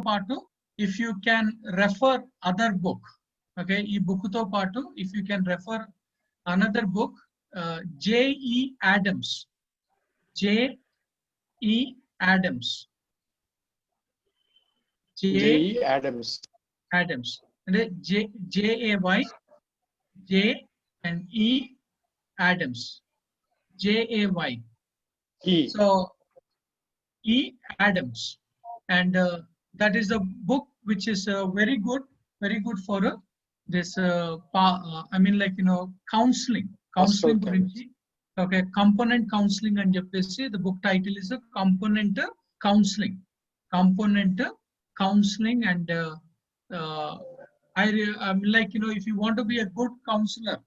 పాటు if you can refer other book, okay, ఈ book తో పాటు if you can refer another book, J.E. Adams, J.E. Adams, J.E. Adams, అంటే J.A.Y. J and E Adams, J.A.Y. E. So E Adams, and that is a book which is very good for this I mean, like, you know, counseling gurinchi. Okay, component counseling and cheppesi the book title is component counseling, and I'm like, you know, if you want to be a good counselor,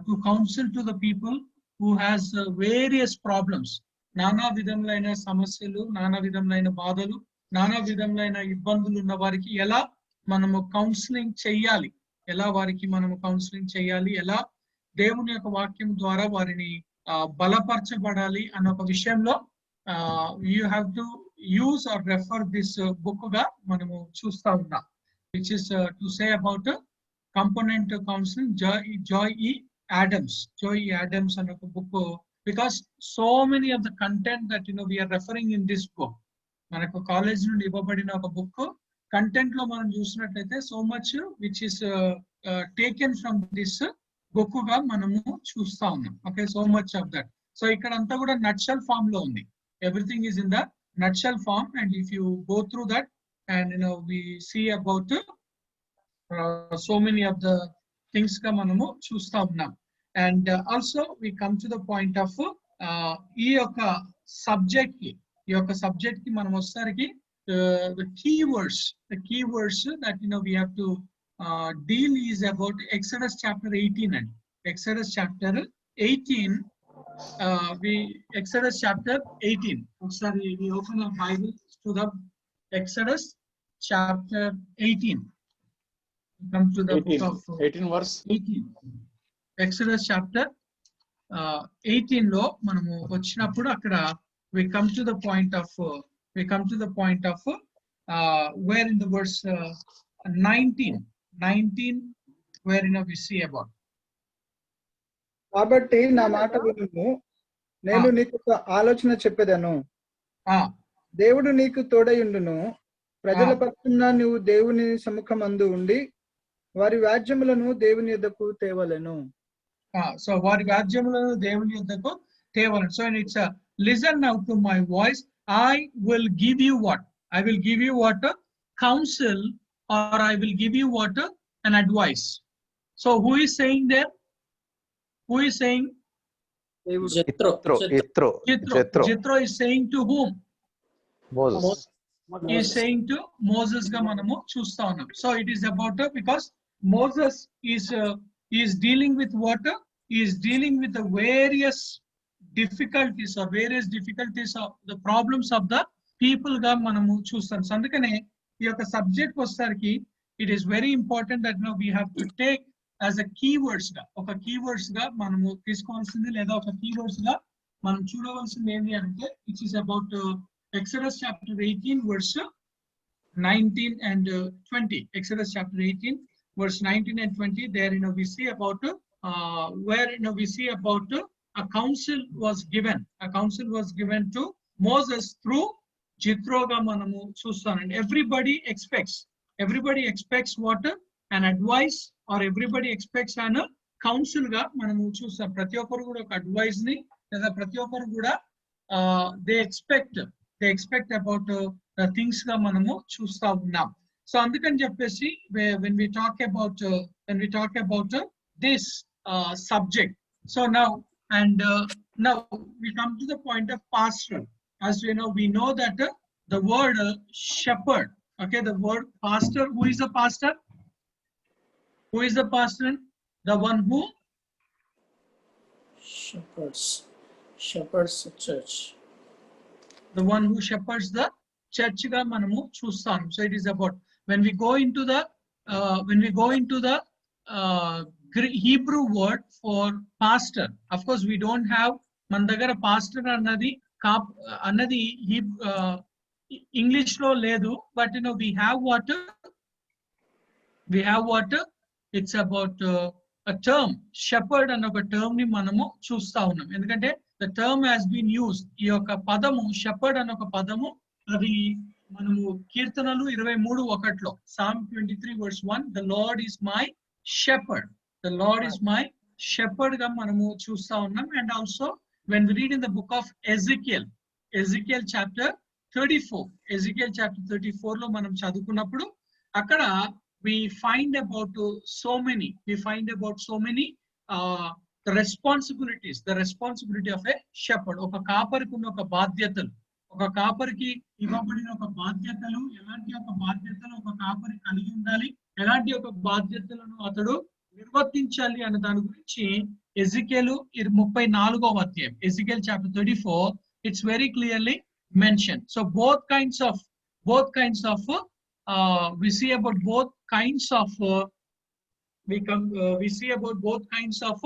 to counsel to the people who has various problems, నానా విధములైన సమస్యలు, నానా విధములైన బాధలు, నానా విధములైన ఇబ్బందులు ఉన్న వారికి ఎలా మనము కౌన్సిలింగ్ చేయాలి, ఎలా దేవుని యొక్క వాక్యం ద్వారా వారిని బలపరచబడాలి అన్న ఒక విషయంలో you have to use or refer this book గా మనము చూస్తా ఉన్నాం, which is to say about component counselling, J.E. Adams అనే ఒక బుక్. Because so many of the content that, you know, we are referring in this book, manaku college నుండి ఇవ్వబడిన ఒక బుక్ కంటెంట్ లో మనం చూసినట్లయితే so much which is taken from this book గా మనము చూస్తా ఉన్నాం. Okay, so much of that. So ఇక్కడ అంతా కూడా nutshell form లో ఉంది, everything is in the nutshell form, and if you go through that and, you know, we see about so many of the things గా మనము చూస్తా ఉన్నాం. And also we come to the point of ఈ యొక్క subject కి మనం వచ్చేసరికి the keywords that, you know, we have to deal is about Exodus chapter 18 and Exodus chapter 18. Exodus chapter 18. Sorry, we open our Bible to the Exodus chapter 18. Come to the 18, book of 18 verse 18. Exodus chapter 18 లో మనము వచ్చినప్పుడు అక్కడ we come to the point of where in the verse 19 where, you know, we see about. కాబట్టి నా మాట వినుము, నేను నీకు ఒక ఆలోచన చెప్పేదను. దేవుడు నీకు తోడయుండును, ప్రజల పక్షమున నీవు దేవుని సముఖమందు ఉండి వారి వ్యాజ్యములను దేవుని యొద్దకు తేవలెను. So వారి వ్యాజ్యములను దేవుని యొద్దకు తేవలెను. So it's listen now to my voice, I will give you what? I will give you what? Counsel, or I will give you what? An advice. So who is saying there? Who is saying? Jethro is saying to whom? Moses. He is saying to Moses ga manamu chusta unnam. So it is about because Moses is dealing with what? He is dealing with the various difficulties of the problems of the people ga manamu chustam. So andukane ee oka subject vosariki it is very important that now we have to take as a keywords ga manamu తీసుకోవాల్సింది లేదా ఒక keywords ga మనం చూడవలసింది ఏంటి అంటే it is about Exodus chapter 18 verse 19 and 20. Exodus chapter 18 verse 19 and 20. There, you know, we see about where, you know, we see about a counsel was given to Moses through Jethro ga manamu chustam. And everybody expects what? An advice, or everybody expects an counsel ga manamu chustam. Prati okkaru kuda oka advice ni లేదా ప్రతి ఒక్కరు కూడా they expect about the things ga manamu chusta unnam. So andukani cheppesi when we talk about this subject, so now we come to the point of pastoral. As you know, we know that the word shepherd, okay, the word pastor, who is the pastor? The one who shepherds the church. The one who shepherds the church ga manamu chustam. So it is about when we go into the Hebrew word for pastor. Of course, we don't have మన దగ్గర pastor అన్నది English lo ledu, but we have what it's about a term shepherd and oka term ni manamu chusta unnam endukante the term has been used ee oka padamu shepherd and oka padamu adi manamu కీర్తనలు 23:1 లో Psalm 23 verse 1 the Lord is my shepherd, the Lord is my shepherd ga manamu chusta unnam. And also when we read in the book of Ezekiel chapter 34 లో మనం చదువుకున్నప్పుడు అక్కడ we find about so many the responsibility of a shepherd. ఒక కాపరికి ఉన్న ఒక బాధ్యతలు, ఒక కాపరికి ఇవ్వబడిన ఒక బాధ్యతలు, ఎలాంటి ఒక బాధ్యతలు ఒక కాపరి కలిగి ఉండాలి, ఎలాంటి ఒక బాధ్యతలను అతడు నిర్వర్తించాలి అనే దాని గురించి ఎజికేలు 34వ అధ్యాయం Ezekiel chapter 34 it's very clearly mentioned. So both kinds of we see about both kinds of we see about both kinds of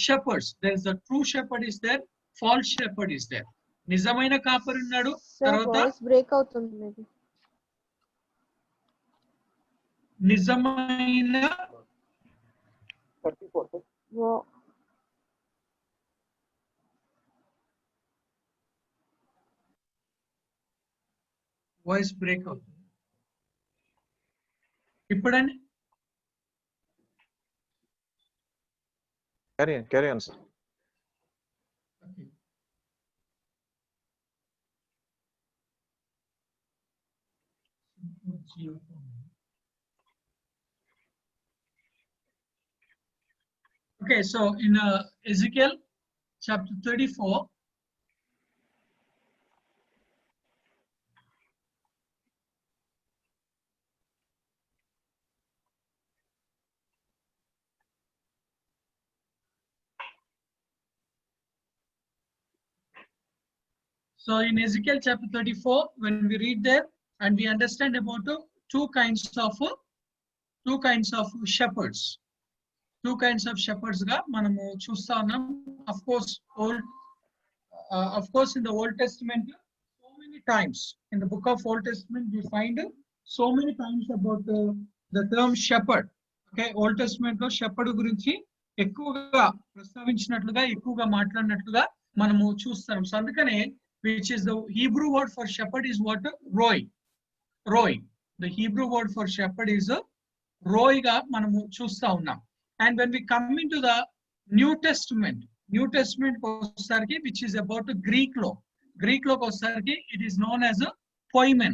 shepherds. There is a true shepherd is there, false shepherd is there. నిజమైన కాపరి ఉన్నాడు, తర్వాత break అవుతుంది maybe నిజమైన 34 voice break అవుతుంది ఇప్పుడని. carry on sir. Okay, so in Ezekiel chapter 34 So in Ezekiel chapter 34, when we read there and we understand about two kinds of shepherds. Two kinds of shepherds ga manamu chusta unnam. Of course in the Old Testament so many times in the book of Old Testament we find so many times about the term shepherd. Okay, Old Testament lo shepherd gurinchi ఎక్కువగా ప్రస్తావించినట్లుగా ఎక్కువగా మాట్లాడినట్లుగా మనము చూస్తాం. So అందుకనే which is the Hebrew word for shepherd is what? Roy. The Hebrew word for shepherd is roy ga manamu chusta unnam. And when we come into the New Testament kosarki, which is about the Greek law kosarki, it is known as a poimen.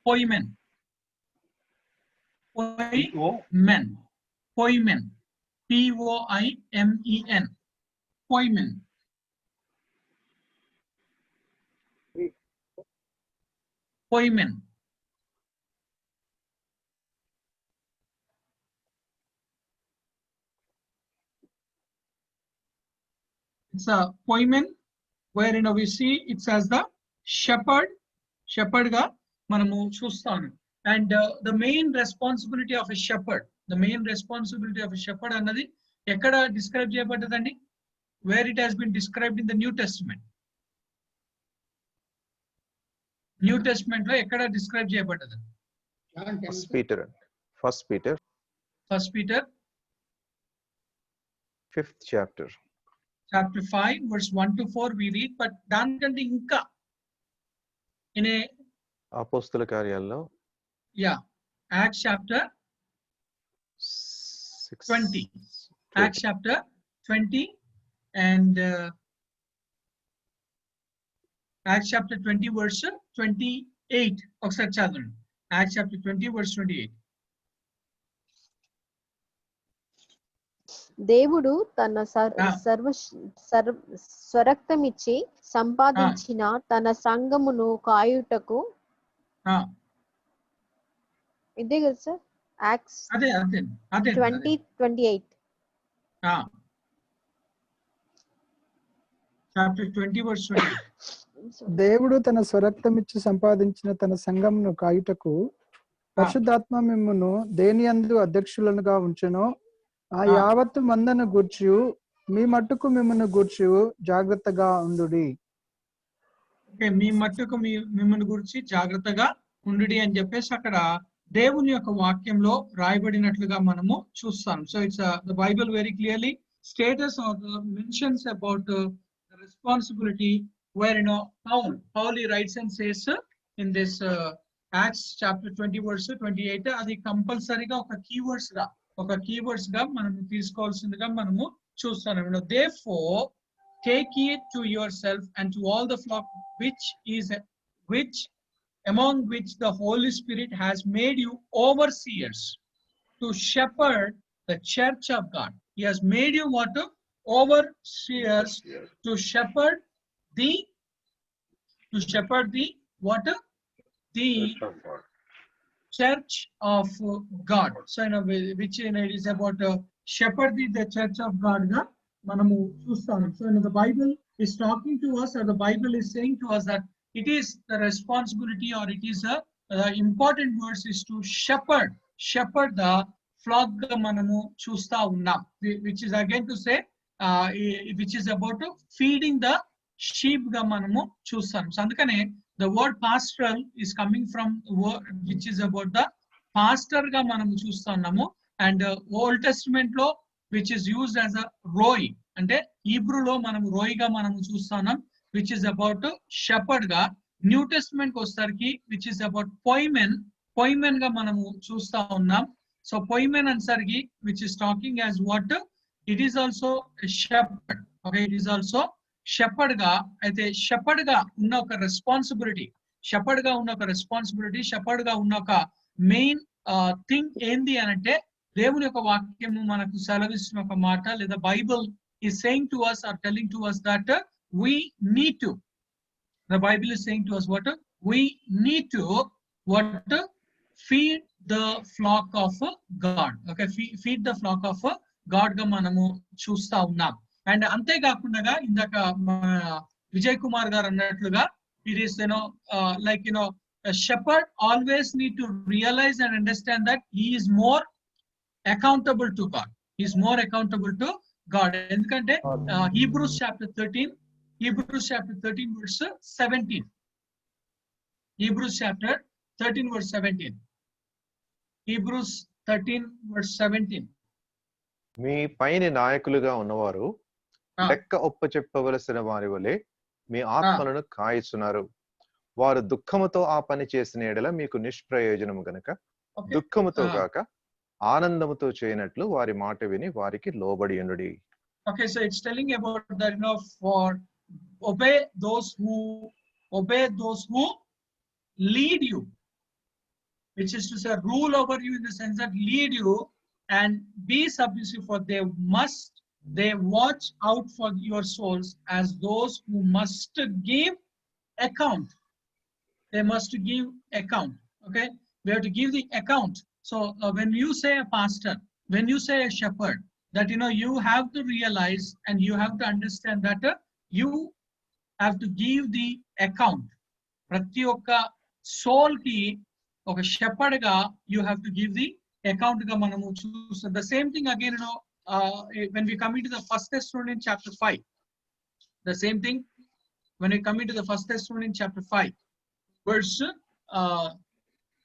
Poimen. P-O-I-M-E-N. Poimen. Poimen. It's a poimen where we see it as the shepherd ga manamu chustanu. And the main responsibility of a shepherd annadi ekkada describe cheyabaddadandi, where it has been described in the New Testament. New Testament lo ekkada describe cheyabaddadu? First Peter 5th chapter 5 verse 1 to 4 we read, but danikante inka in a అపోస్తల కార్యాల్లో Acts chapter 20 Acts chapter 20 and Acts chapter 20 verse 28 ఒకసారి చదవండి. Acts chapter 20 verse 28. దేవుడు తన స్వరక్తమిచ్చి సంపాదించిన తన సంఘమును కాయుటకు, ఇదే కదా సార్ యాక్ట్స్ 20:28. Chapter 20 verse 28. దేవుడు తన స్వరక్తమిచ్చి సంపాదించిన తన సంఘమును కాయుటకు పరిశుద్ధాత్మ మిమ్మును దేనియందు అధ్యక్షులనుగా ఉంచెనో ఆ యావత్తు మందను గూర్చి మీ మట్టుకు మిమ్మును గూర్చి జాగ్రత్తగా ఉండుడి. మీ మట్టుకు మిమ్మల్ని గురించి జాగ్రత్తగా ఉండుడి అని చెప్పేసి అక్కడ దేవుని యొక్క వాక్యంలో రాయబడినట్లుగా మనము చూస్తాం. So it's the Bible very clearly states or mentions about the responsibility where Paul he writes and says in this Acts chapter 20 verse 28 అది కంపల్సరీగా ఒక కీవర్డ్స్ గా మనం తీసుకోవాల్సిందిగా మనము చూస్తాం. Therefore take heed to yourself and to all the flock which among which the Holy Spirit has made you overseers to shepherd the church of God. He has made you what? Overseers to shepherd the what? The church of God. So which it is about shepherding the church of God ga manamu chustam. So the Bible is talking to us, or the Bible is saying to us that it is the responsibility, or it is a important verse is to shepherd the flock ga manamu chusta unnam, which is again to say which is about feeding the sheep ga manamu chustam. So andukane the word pastoral is coming from which is about the pastor ga manamu chustunnamo, and Old Testament lo which is used as a roi, ante Hebrew lo manamu roi ga manamu chustunnam, which is about shepherd ga. New Testament kostarki which is about poimen ga manamu chusta unnam. So poimen ansargi which is talking as what? It is also a shepherd. Okay, it is also shepherd ga. Aithe shepherd ga unna oka responsibility, shepherd ga unna oka main thing endi anante దేవుని యొక్క వాక్యము మనకు సెలవిస్తున్న ఒక మాట, లేదా Bible is saying to us or telling to us that we need to, the Bible is saying to us what? We need to what? Feed the flock of God. Okay, feed the flock of God ga manamu చూస్తా ఉన్నాం. And అంతేకాకుండా ఇందాక విజయ్ కుమార్ గారు అన్నట్లుగా it is like a shepherd always need to realize and understand that he is more accountable to God. He is more accountable to God. ఎందుకంటే Hebrews chapter 13 verse 17. Hebrews chapter 13 verse 17. Hebrews 13 verse 17. మీ పైన నాయకులుగా ఉన్నవారు లెక్క ఒప్ప చెప్పవలసిన వారి వలె మీ ఆత్మలను కాయిస్తున్నారు. వారు దుఃఖముతో ఆ పని చేసిన ఎడల మీకు నిష్ప్రయోజనము గనుక దుఃఖముతో గాక ఆనందముతో చేయనట్లు వారి మాట విని వారికి లోబడి ఉండుడి. Okay, so it's telling about that for obey those who lead you, which is to say rule over you in the sense that lead you, and be submissive, for they watch out for your souls as those who must give account. They must give account. Okay, we have to give the account. So when you say a pastor, when you say a shepherd, that you have to realize and you have to understand that you have to give the account. Prati okka soul ki oka shepherd ga you have to give the account ga manamu choose. The same thing again when we come into the 1 Thessalonians chapter 5. The same thing when we come into the 1 Thessalonians chapter 5 verse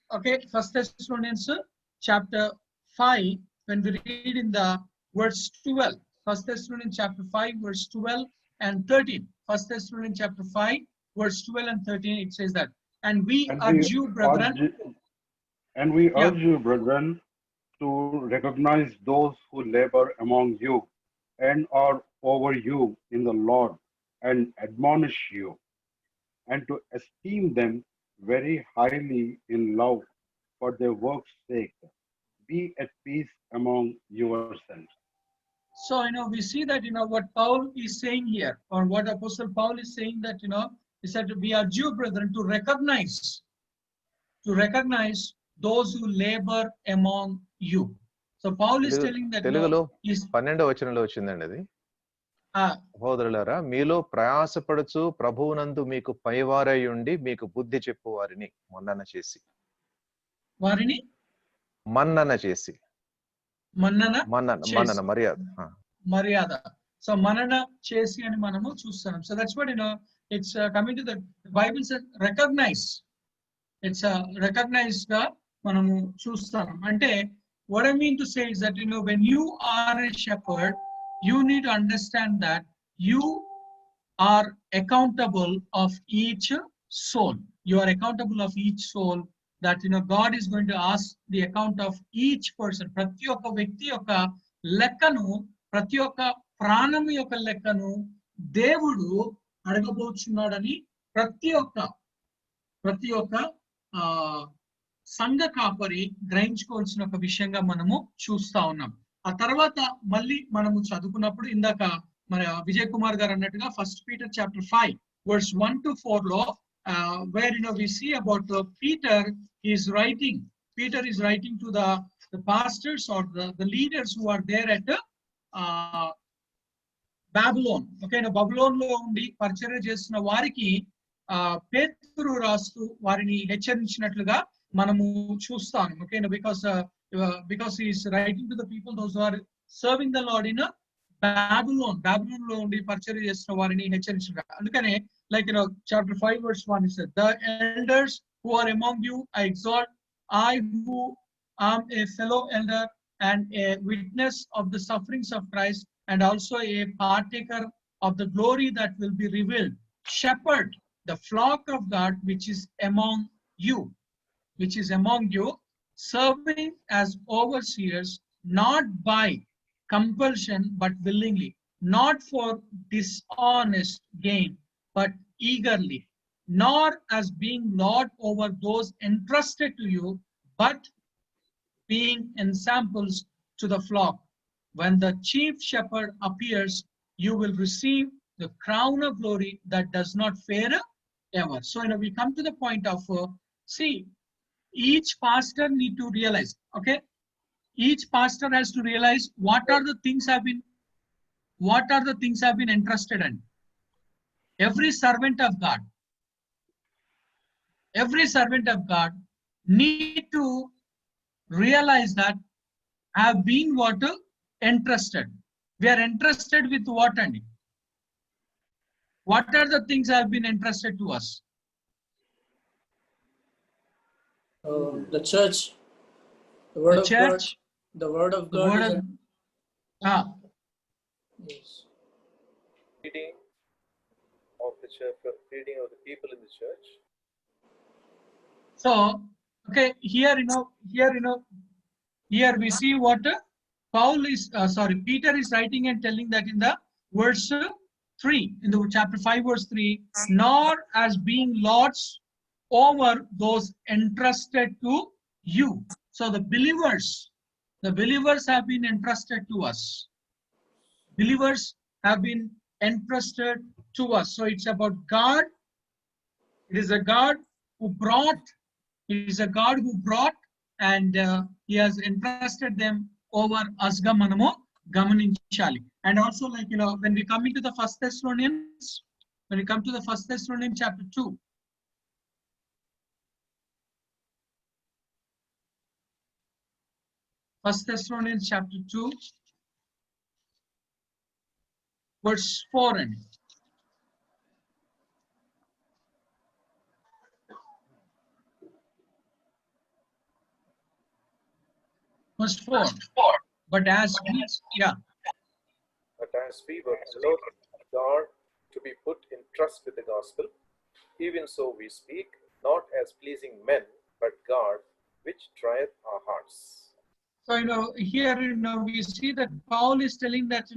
1 Thessalonians chapter 5, when we read in the verse 12, 1 Thessalonians chapter 5 verse 12 and 13. 1 Thessalonians chapter 5 verse 12 and 13, it says that, and we urge you brethren to recognize those who labor among you and are over you in the Lord and admonish you, and to esteem them very highly in love for their work's sake. Be at peace among yourselves. So we see that what Paul is saying here, or what Apostle Paul is saying, that he said we urge you brethren to recognize those who labor among you. So Paul is telling that తెలుగులో 12వ వచనంలో వచ్చిందండి అది. సహోదరులారా, మీలో ప్రయాసపడుచు ప్రభువునందు మీకు పైవారై ఉండి మీకు బుద్ధి చెప్పు వారిని మన్నన చేసి మర్యాద. So manana chesi ani manamu chustanam. So that's what it's coming to the Bible says recognize. It's recognized ga manamu chustanam. Ante what I mean to say is that when you are a shepherd, you need to understand that you are accountable of each soul. You are accountable of each soul, that God is going to ask the account of each person. Prati oka vyakti yoka lekkanu, prati oka pranamu yoka lekkanu దేవుడు అడగబోచున్నాడని ప్రతి ఒక్క సంఘ కాపరి గ్రహించుకోవాల్సిన ఒక విషయంగా మనము చూస్తా ఉన్నాం. ఆ తర్వాత మళ్ళీ మనము చదువుకున్నప్పుడు ఇందాక మన విజయ్ కుమార్ గారు అన్నట్టుగా 1 Peter chapter 5 verse 1 to 4 లో where we see about Peter is writing to the pastors or the leaders who are there at Babylon. Okay, Babylon లో ఉండి పరిచర్య చేస్తున్న వారికి పేతురు రాస్తూ వారిని హెచ్చరించినట్లుగా మనము చూస్తాం. Okay, because he is writing to the people those who are serving the Lord in Babylon లో ఉండి పరిచర్య చేస్తున్న వారిని హెచ్చరించగా. అందుకనే chapter 5 verse 1 it says, the elders who are among you I exhort, I who am a fellow elder and a witness of the sufferings of Christ and also a partaker of the glory that will be revealed, shepherd the flock of God which is among you, serving as overseers, not by compulsion but willingly, not for dishonest gain but eagerly, nor as being lord over those entrusted to you, but being ensamples to the flock. When the chief shepherd appears, you will receive the crown of glory that does not fade ever. So we come to the point of see, each pastor need to realize, okay, each pastor has to realize what are the things have been entrusted in. Every servant of God need to realize that have been entrusted. We are entrusted with what? And what are the things that have been entrusted to us? The church, the word of church, God, the word of God. Yes. Feeding of the church, feeding of the people in the church. So, okay, here here we see what Peter is writing and telling that in the verse 3, in the chapter 5 verse 3, nor as being lords over those entrusted to you. So the believers have been entrusted to us. Believers have been entrusted to us. So it's about God. It is a God who brought. He is a God who brought, and he has entrusted them over us ga manamu gamaninchali. And also, when we come into the 1 Thessalonians, chapter 2. 1 Thessalonians chapter 2, verse 4 and verse 4. But as we were allowed God to be put in trust with the gospel, even so we speak, not as pleasing men, but God, which trieth our hearts. So here we see that Paul is telling that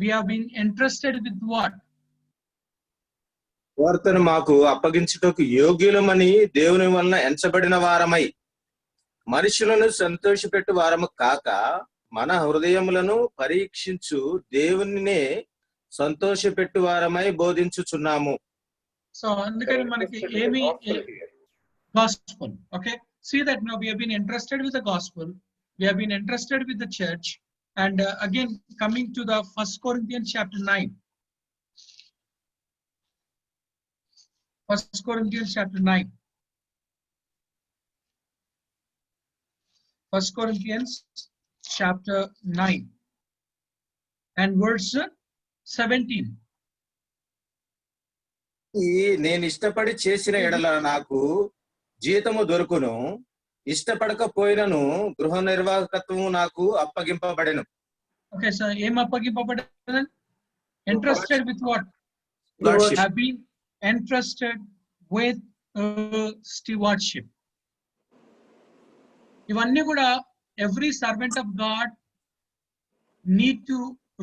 we have been entrusted with what? వార్తను మాకు అప్పగించుటకు యోగ్యులమని దేవుని వలన ఎంచబడిన వారమై మనుషులను సంతోషపెట్టు వారము కాక మన హృదయములను పరీక్షించు దేవునినే సంతోషపెట్టు వారమై బోధించుచున్నాము. సో అందుకని మనకి ఏమి gospel. Okay, see that now we have been entrusted with the gospel, we have been entrusted with the church. And again, coming to the 1 Corinthians chapter 9. 1 Corinthians chapter 9. 1 Corinthians chapter 9. and verse 17. నేను ఇష్టపడి చేసిన ఎడల నాకు జీతము దొరుకును, ఇష్టపడకపోయినను గృహ నిర్వాహకత్వము నాకు అప్పగింపబడెను. Okay, so ఏం అప్పగింపబడెను? Entrusted with what? Lordship. Have been entrusted with stewardship. ఇవన్నీ కూడా every servant of God need to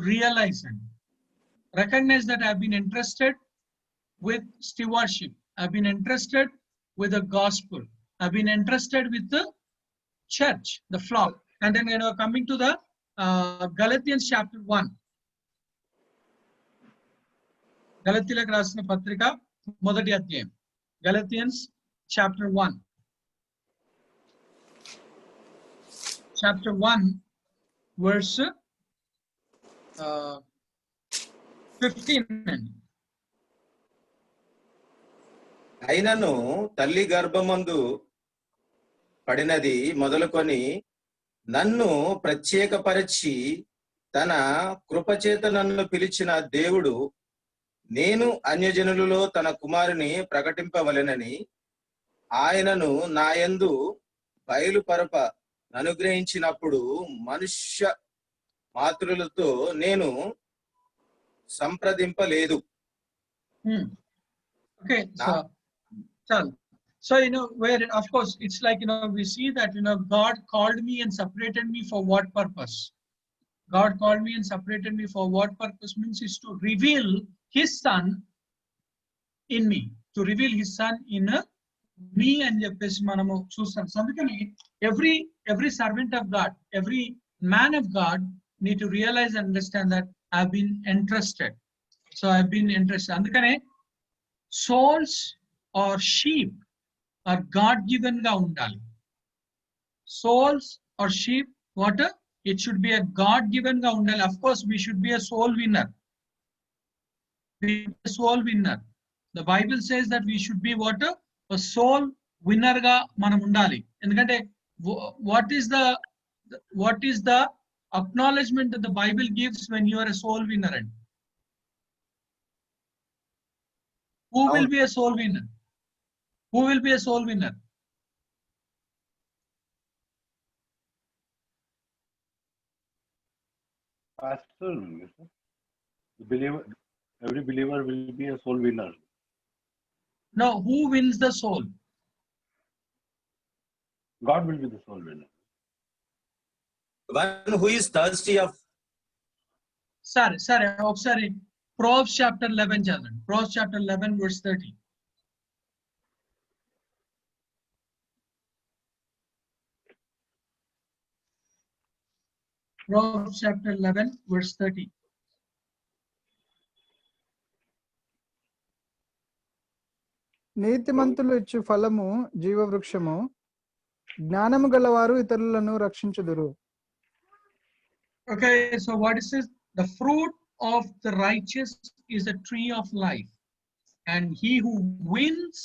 realize and recognize that I have been entrusted with stewardship. I've been entrusted with the gospel. I've been entrusted with the church, the flock. And then coming to the Galatians chapter 1. గలతీయులకు రాసిన పత్రిక మొదటి అధ్యాయం. Galatians chapter 1. Chapter 1 verse 15. అయినను తల్లి గర్భమందు పడినది మొదలుకొని నన్ను ప్రత్యేకపరిచి తన కృపచేత నన్ను పిలిచిన దేవుడు నేను అన్యజనులలో తన కుమారుని ప్రకటింపవలెనని ఆయనను నాయందు బయలుపరప అనుగ్రహించినప్పుడు మనుష్య మాతృలతో నేను సంప్రదింపలేదు. Okay, so where of course it's like we see that God called me and separated me for what purpose? God called me and separated me for what purpose means is to reveal his son in me, to reveal his son in me and చెప్పేసి మనము చూస్తాం. So అందుకని every servant of God, every man of God need to realize and understand that I've been entrusted. So I've been entrusted. అందుకనే souls or sheep are God given ga undali. Souls or sheep, what? It should be a God given ga undali. Of course we should be a soul winner. A soul winner. The Bible says that we should be what? A soul winner ga manam undali. Endukante what is the acknowledgement that the Bible gives when you are a soul winner? And who will be a soul winner? Who will be a soul winner? Pastor, every believer will be a soul winner. No, who wins the soul? God will be the soul winner. One who is thirsty of. Sorry. Proverbs chapter 11 children. Proverbs chapter 11 verse 30. Proverbs chapter 11 verse 30. నీతిమంతులు ఇచ్చు ఫలము జీవవృక్షము, జ్ఞానము గలవారు ఇతరులను రక్షించుదురు. Okay, so what is this? The fruit of the righteous is a tree of life, and he who wins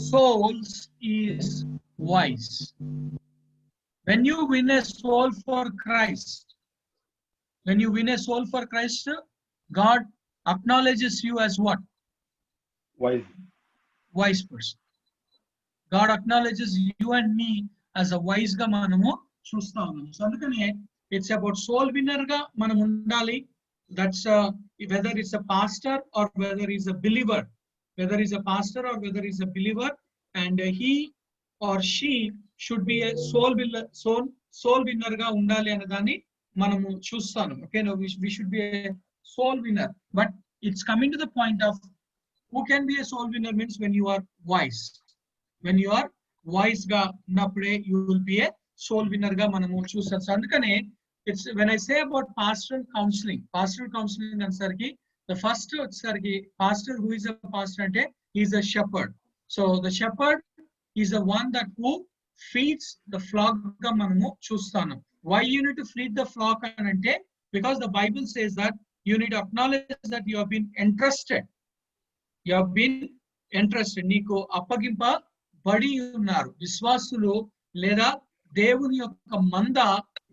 souls is wise. When you win a soul for Christ, God acknowledges you as what? Wise person. God acknowledges you and me as a wise ga manamu chusta unnam. So andukane it's about soul winner ga manam undali. That's whether it's a pastor or whether he's a believer, and he or she should be a soul winner ga undali anadani manamu chustanu. Okay, no, we should be a soul winner, but it's coming to the point of who can be a soul winner means when you are wise. When you are wise ga unnappude you will be a soul winner ga manamu chustam. So andukane it's when I say about pastoral counseling ansarki, the first ansarki pastor, who is a pastor ante, he is a shepherd. So the shepherd is the one that who feeds the flock ga manamu chustanu. Why you need to feed the flock ante? Because the Bible says that you need to acknowledge that you have been entrusted. నీకు అప్పగింప బడి ఉన్నారు. విశ్వాసులు లేదా దేవుని యొక్క మంద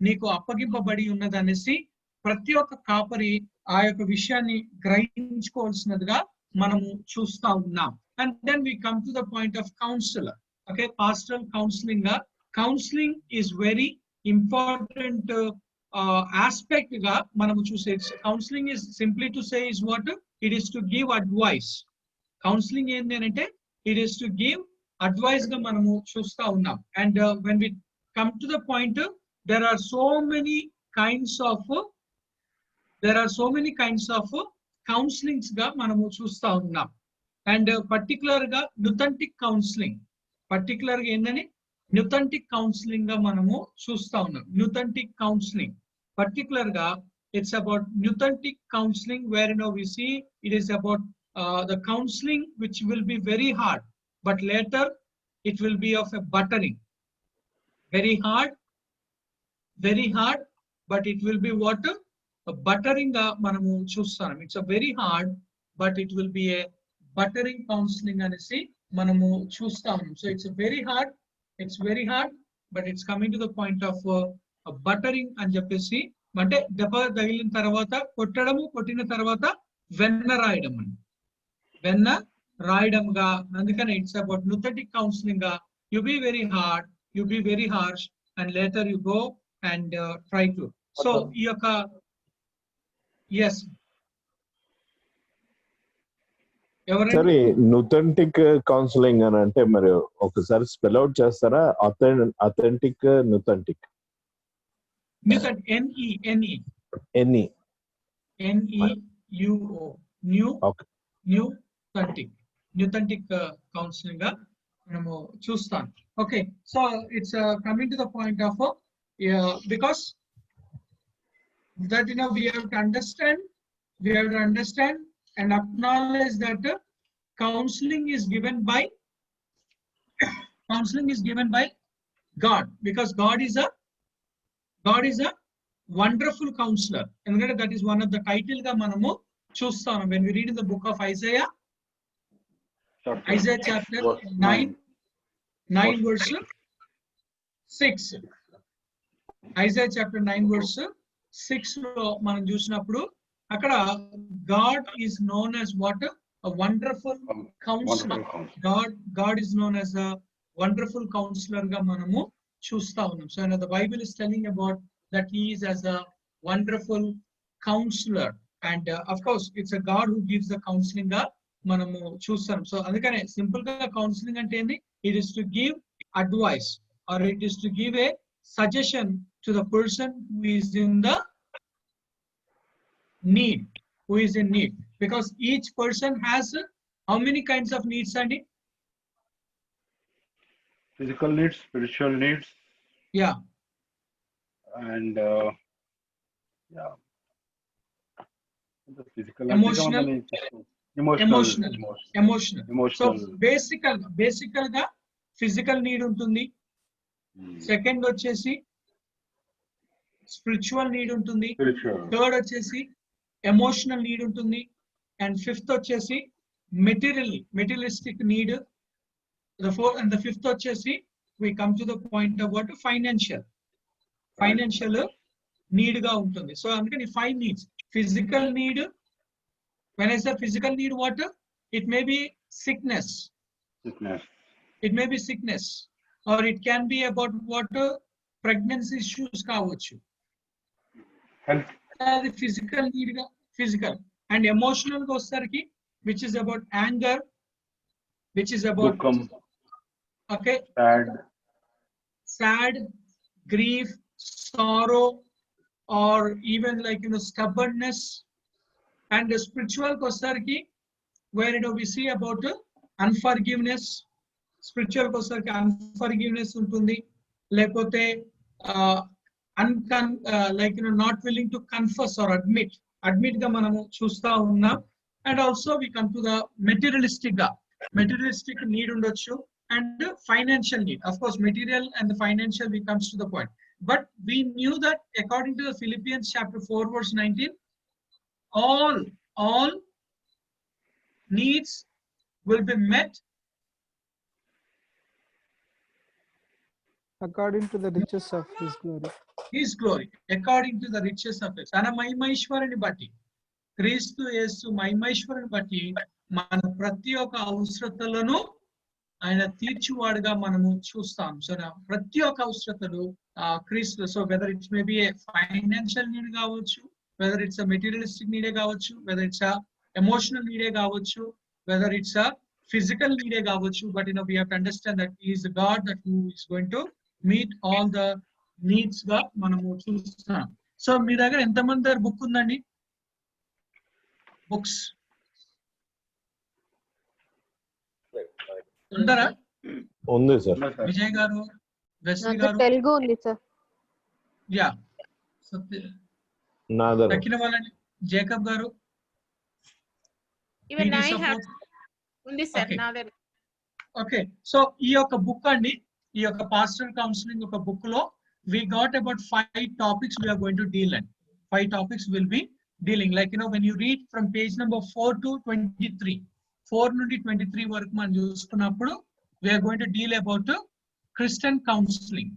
నీకు అప్పగింపబడి ఉన్నదనేసి ప్రతి ఒక్క కాపరి ఆ యొక్క విషయాన్ని గ్రహించుకోవాల్సినదిగా మనము చూస్తా ఉన్నాం. And then we come to the point of counsellor. Okay, pastoral counselling గా counselling is very important aspect గా మనము చూసే. Counselling is simply to say is what it is to give advice. Counselling ఏంటి అంటే it is to give advice గా మనము చూస్తా ఉన్నాం. And when we come to the point, there are so many kinds of counselings గా మనము చూస్తా ఉన్నాం. అండ్ పర్టికులర్ గా న్యూథెంటిక్ కౌన్సిలింగ్, పర్టికులర్ గా ఏంటని న్యూథెంటిక్ కౌన్సిలింగ్ గా మనము చూస్తా ఉన్నాం. న్యూథెంటిక్ కౌన్సిలింగ్ పర్టికులర్ గా it's about న్యూథెంటిక్ counseling where we see it is about the counseling which will be very hard, but later it will be of a buttering. Very hard, but it will be what? A buttering ga manamu chustam. It's a very hard, but it will be a buttering counseling anesi manamu chustam. So it's a very hard, but it's coming to the point of a buttering అని చెప్పేసి, అంటే దెబ్బ తగిలిన తర్వాత కొట్టడము, కొట్టిన తర్వాత వెన్న రాయడంగా. అందుకని ఇట్స్ అబౌట్ న్యూథెటిక్ కౌన్సిలింగ్ గా you be very hard, you be very harsh and later you go and try to. So ఈ యొక్క ఎస్ సరే, న్యూథెంటిక్ కౌన్సిలింగ్ అని అంటే మరి ఒకసారి స్పెల్ అవుట్ చేస్తారా? అథెంటిక్, న్యూథెంటిక్. న్యూథెంటిక్ కౌన్సిలింగ్ గా మనము చూస్తాం. Okay, so it's coming to the point of because that we have to understand and acknowledge that counseling is given by God, because God is a wonderful counselor. And that is one of the title ga manamu chustam when we read in the book of Isaiah chapter 9 verse 6. Isaiah chapter 9 verse 6 లో మనం చూసినప్పుడు అక్కడ God is known as what? A wonderful counselor. God is known as a wonderful counselor గా మనము చూస్తా ఉన్నాం. So the Bible is telling about that he is as a wonderful counselor, and of course it's a God who gives the counseling గా మనము చూస్తాం. So అందుకనే simple గా counselling అంటే ఏంది? It is to give advice, or it is to give a suggestion to the person who is in need, because each person has how many kinds of needs, Andy? Physical needs, spiritual needs, yeah, and the physical, emotional. So basical ga physical need untundi. Second వచ్చేసి spiritual need ఉంటుంది. Third వచ్చేసి emotional need ఉంటుంది. And fifth వచ్చేసి materialistic need. The fourth and the fifth వచ్చేసి we come to the point of what? Financial need గా ఉంటుంది. So అందుకని 5 needs. Physical need, when I say physical need, what? It may be sickness, or it can be about what? Pregnancy issues కావచ్చు. అది physical need గా physical. And emotional గా వచ్చేసరికి which is about anger, which is about okay, sad, grief, sorrow, or even like stubbornness. And the spiritual గా వచ్చేసరికి where we see about unforgiveness. Spiritual గా వచ్చేసరికి unforgiveness ఉంటుంది, లేకపోతే not willing to confess or admit గా మనము చూస్తా ఉన్నాం. And also we come to the materialistic need ఉండొచ్చు, and financial need. Of course material and the financial we comes to the point, but we knew that according to the Philippians chapter 4 verse 19, all needs will be met according to the riches of his glory. His glory, according to the riches of his. తన మహిమైశ్వరుని బట్టి, క్రీస్తు యేసు మహిమైశ్వరుని బట్టి మన ప్రతి ఒక్క అవసరతలను ఆయన తీర్చువాడుగా మనము చూస్తాం. సో ప్రతి ఒక్క అవసరతలు క్రీస్తు. So whether it's maybe A financial need కావచ్చు, వెదర్ ఇట్స్ అ మెటీరియలిస్టిక్ నీడే కావచ్చు, వెదర్ ఇట్స్ అ ఎమోషనల్ నీడే కావచ్చు, whether it's a physical need కావచ్చు. But we have to understand that he is the God that who is going to meet all the needs గా మనము చూస్తున్నాం. So మీ దగ్గర ఎంతమంది దగ్గర బుక్ ఉందండి? బుక్స్ ఉందరా? ఉంది సార్. విజయ్ గారు, వెస్లీ నాకు గారు. తెలుగు ఉంది సార్. యా, నా దగ్గర తక్కిన వాళ్ళని జేకబ్ గారు. Even PD I have support. ఉంది సార్ Okay. నా దగ్గర. ఓకే, సో ఈ యొక్క బుక్ అండి, ఈ యొక్క పాస్టరల్ కౌన్సిలింగ్ ఒక బుక్ లో we got about 5 topics we are going to deal in. 5 topics will be dealing, like when you read from page number 4 to 23, 4 నుండి 23 వరకు మనం చూసుకున్నప్పుడు we are going to deal about Christian counseling.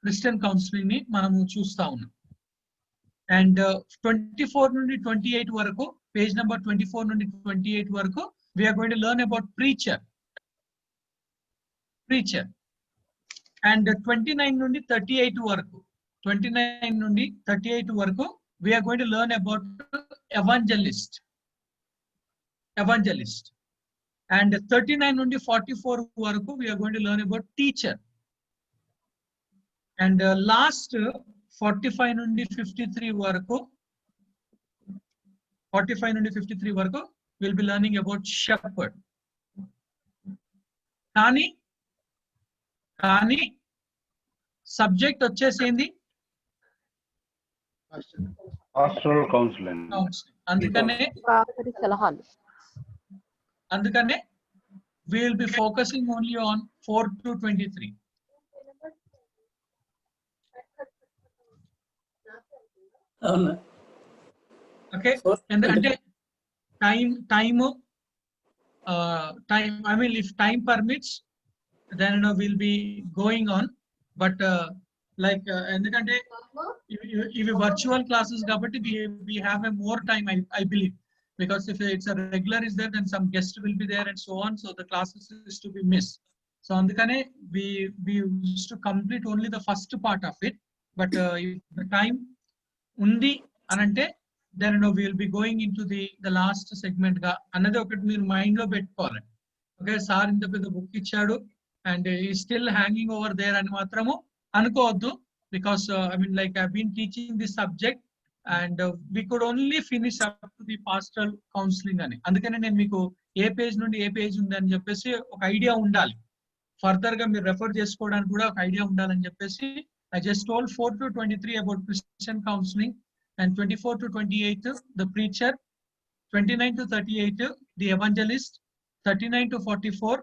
Christian counseling ని మనము చూస్తా ఉన్నాం. And 24 నుండి 28 వరకు, page number 24 నుండి 28 వరకు we are going to learn about preacher. And 29 నుండి 38 వరకు, 29 నుండి 38 వరకు we are going to learn about evangelist. And 39 నుండి 44 వరకు we are going to learn about teacher. And last 45 నుండి 53 వరకు, 45 నుండి 53 వరకు we'll be learning about shepherd. కానీ సబ్జెక్ట్ వచ్చేసింది pastoral counseling. అందుకనే కాపరి సలహాలు. we will be focusing only on 4 to 23. అవునా? Okay, ఎందుకంటే time I mean if time permits then we'll be going on, but ఎందుకంటే ఇవి వర్చువల్ క్లాసెస్ కాబట్టి we have a more time, I believe, because if it's a regular is there then some guest will be there and so on, so the classes is to be missed. So అందుకనే we used to complete only the first part of it, but if the time undi anante then we will be going into the last segment ga annadi okati meer mind lo pettukovali. Okay, sir inta pedda book ichadu and he is still hanging over there ani matramu anukovoddu, because I mean like I've been teaching this subject and we could only finish up to the pastoral counseling ani. అందుకనే నేను మీకు ఏ page నుండి ఏ page ఉంది అని చెప్పేసి ఒక idea ఉండాలి, further గా మీరు రెఫర్ చేసుకోవడానికి కూడా ఒక ఐడియా ఉండాలని చెప్పేసి I just told 4 to 23 about Christian counseling, and 24 to 28 the preacher, 29 to 38 the evangelist, 39 to 44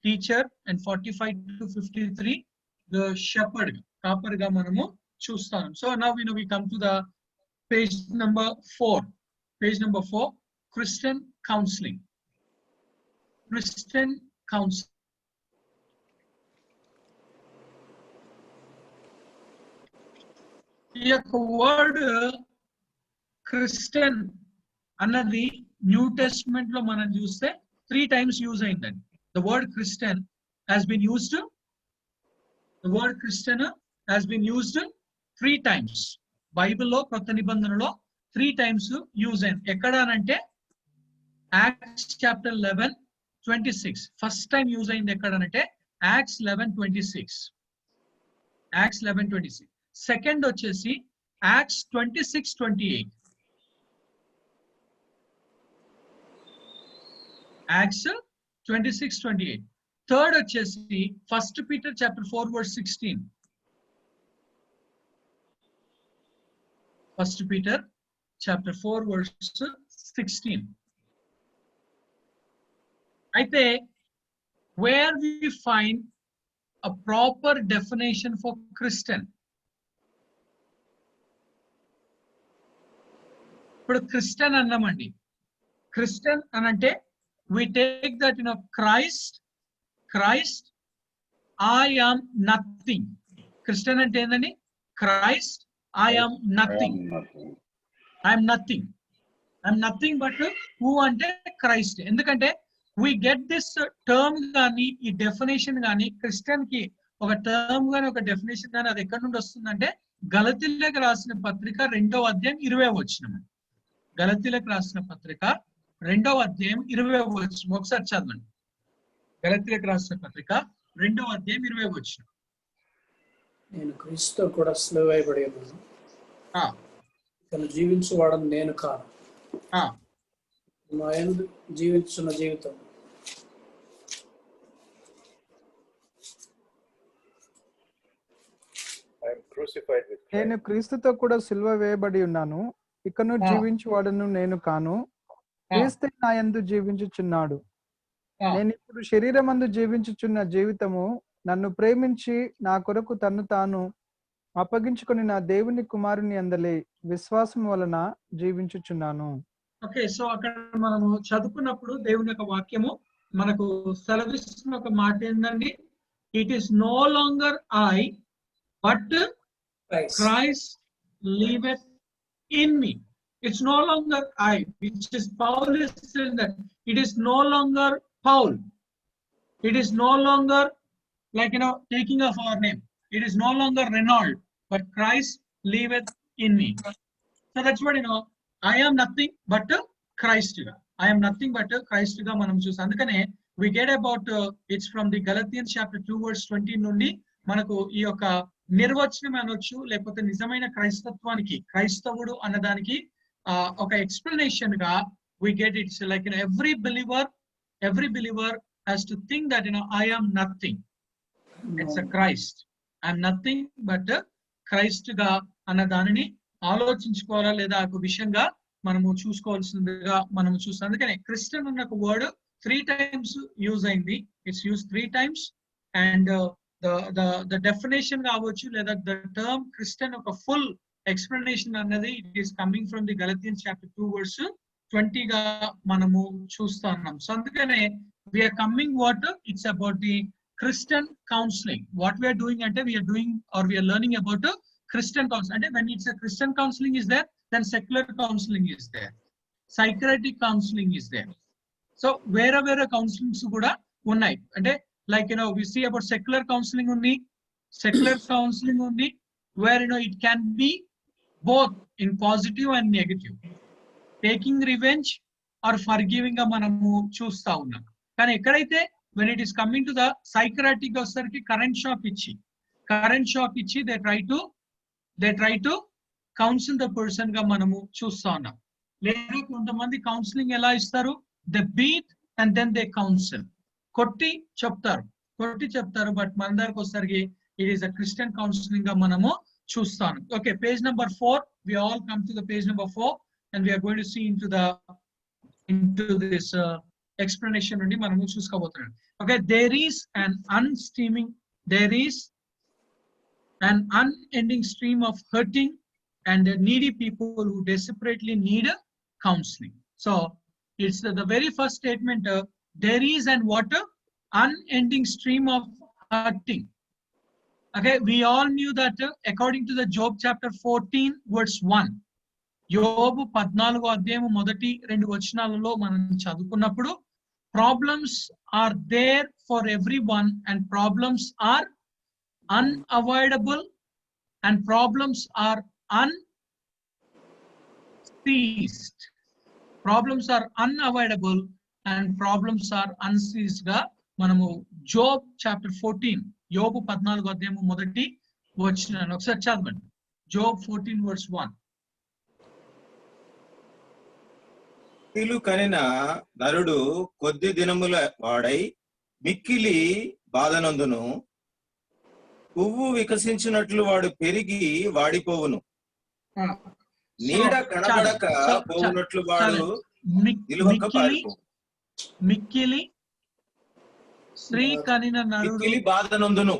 teacher, and 45 to 53 the shepherd. Proper ga manamu chustam. So now we come to the page number 4. Page number 4, Christian counseling. Christian counseling. ఈ యొక్క word Christian అన్నది new testament లో మనం చూస్తే 3 times use అయిందండి. The word Christian has been used 3 times. బైబిల్లో కొత్త నిబంధనలో 3 times యూజ్ అయింది. ఎక్కడ అనంటే Acts chapter 11:26 first time use అయింది ఎక్కడ అనంటే Acts 11:26. సెకండ్ వచ్చేసి Acts 26:28. Acts 26:28. థర్డ్ వచ్చేసి 1 Peter chapter 4 verse 16. 1 Peter chapter 4 verse 16. అయితే where we find a proper definition for Christian. ఇప్పుడు క్రిస్టియన్ అన్నామండి. క్రిస్టియన్ అనంటే we take that Christ I am nothing. Christian అంటే ఏంటండి? Christ, I am nothing. I am nothing. I am nothing but who ante Christ. ఎందుకంటే we get this term గాని ఈ definition గాని Christian కి ఒక టర్మ్ గాని ఒక డెఫినేషన్ గాని అది ఎక్కడి నుండి వస్తుందంటే గలతీలకు రాసిన పత్రిక 2వ అధ్యాయం 20వ వచనం. గలతీలకు రాసిన పత్రిక 2వ అధ్యాయం 20వ వచనం ఒకసారి చదవండి. గలతీలకు రాసిన పత్రిక 2వ అధ్యాయం 20వ వచనం. నేను క్రీస్తుతో కూడా స్లేవ్ అయిబడి ఉన్నాను. తను జీవించువాడని నేను కాను. నా యందు జీవించున్న జీవితం నేను క్రీస్తుతో కూడా సిలువ వేయబడి ఉన్నాను. ఇకను జీవించువాడను నేను కాను, క్రీస్తే నా యందు జీవించుచున్నాడు. నేను ఇప్పుడు శరీరమందు జీవించుచున్న జీవితము నన్ను ప్రేమించి నా కొరకు తన్ను తాను అప్పగించుకొని నా దేవుని కుమారుని అందలే విశ్వాసం వలన జీవించుచున్నాను. ఓకే, సో అక్కడ మనము చదువుకున్నప్పుడు దేవుని యొక్క వాక్యము మనకు సెలవిస్తున్న ఒక మాట ఏంటండి, it is no longer I but Christ liveth in me. It's no longer I, which is Paul is saying that it is no longer Paul. It is no longer like, taking of our name. It is no longer Renault, but Christ liveth in me. So that's what, I am nothing but Christ. I am nothing but Christ. Manam choose. Andukane we get about it's from the Galatians chapter 2 verse 20 నుండి మనకు ఈ యొక్క నిర్వచనం అనొచ్చు, లేకపోతే నిజమైన క్రైస్తత్వానికి క్రైస్తవుడు అన్నదానికి ఒక ఎక్స్ప్లెనేషన్ గా we get it. So like every believer has to think that I am nothing. It's a Christ. I am nothing but Christ గా అన్న దానిని ఆలోచించుకోవాలా లేదా ఒక విషయంగా మనము చూసుకోవాల్సిందిగా మనము చూస్తాం. అందుకనే క్రిస్టియన్ అన్న ఒక వర్డ్ 3 times యూజ్ అయింది. It's use 3 times and the definition కావచ్చు లేదా the term Christian ఒక full explanation అన్నది it is coming from the Galatians chapter 2 verse 20 గా మనము చూస్తా ఉన్నాం. సో అందుకనే we are coming it's about the Christian counseling. What we are doing అంటే we are doing or we are learning about Christian counseling. అంటే when it's a Christian counseling is there, then secular counseling is there, psychiatric counseling is there. So వేరే counsellings కూడా ఉన్నాయి. అంటే like we see about secular counseling only, where it can be both in positive and negative, taking revenge or forgiving గా మనము చూస్తా ఉన్నాం. కానీ ఎక్కడైతే when it is coming to the psychiatric వచ్చేసరికి కరెంట్ షాక్ ఇచ్చి they try to counsel the person గా మనము చూస్తా ఉన్నాం. లేదా కొంతమంది కౌన్సిలింగ్ ఎలా ఇస్తారు, they beat and then they counsel. కొట్టి చెప్తారు బట్ మన దగ్గరకు వచ్చేసరికి it is a Christian counselling గా మనము చూస్తాను. Okay, page number 4. we all come to the page number 4 and we are going to see into this explanation నుండి మనము చూసుకోబోతున్నాం. Okay, there is an unending stream of hurting and needy people who desperately need counseling. So it's the very first statement, there is an unending stream of hurting. Okay, we all knew that according to the Job chapter 14 verse 1, యోబు 14వ అధ్యాయం మొదటి 2 వచనాలలో మనం చదువుకున్నప్పుడు problems are there for everyone and problems are unavoidable and problems are unceased. Problems are unavoidable and problems are unceased గా మనము Job chapter 14 యోబు 14వ అధ్యాయం మొదటి వచనాన్ని ఒకసారి చదవండి. Job 14 verse 1. ఇల్లు కనిన నరుడు కొద్ది దినముల వాడై మిక్కిలి బాధనందును, పువ్వు వికసించినట్లు వాడు పెరిగి వాడిపోవును, నీడ కనబడక పోవునట్లు వాడు నిలువక పారిపోవు. మిక్కిలి స్త్రీ కనిన నరుడు మిక్కిలి బాధనందును.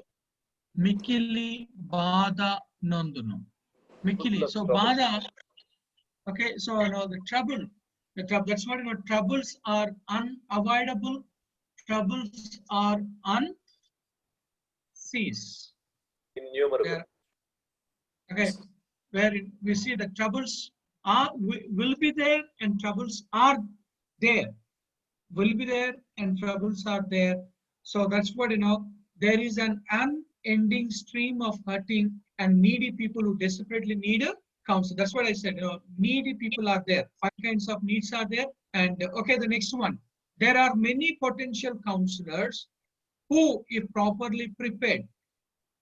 మిక్కిలి సో బాధ. Okay, so the trouble, that's what troubles are unavoidable, troubles are unceased, Okay, where we see the troubles will be there and troubles are there. Will be there and troubles are there. So that's what, there is an unending stream of hurting and needy people who desperately need a counsel. That's what I said, needy people are there. 5 kinds of needs are there. And okay, the next one. There are many potential counselors who, if properly prepared,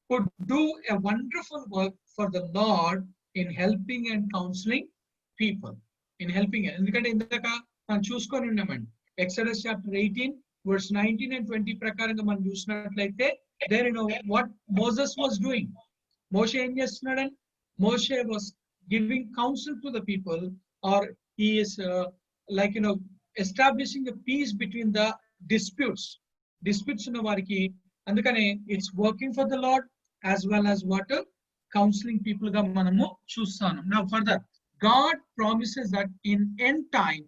could do a wonderful work for the Lord in helping and counseling people. In helping. ఎందుకంటే ఇందాక మనం చూసుకొని ఉన్నామండి. Exodus chapter 18, verse 19 and 20 ప్రకారంగా మనం చూసినట్లయితే, there what Moses was doing. Moshe ఏం చేస్తున్నాడని? Moshe was giving counsel to the people, or he is establishing a peace between the disputes ఉన్న వారికి. అందుకనే it's working for the Lord as well as what counseling people గా మనము చూస్తాము. Now further, God promises that in end time,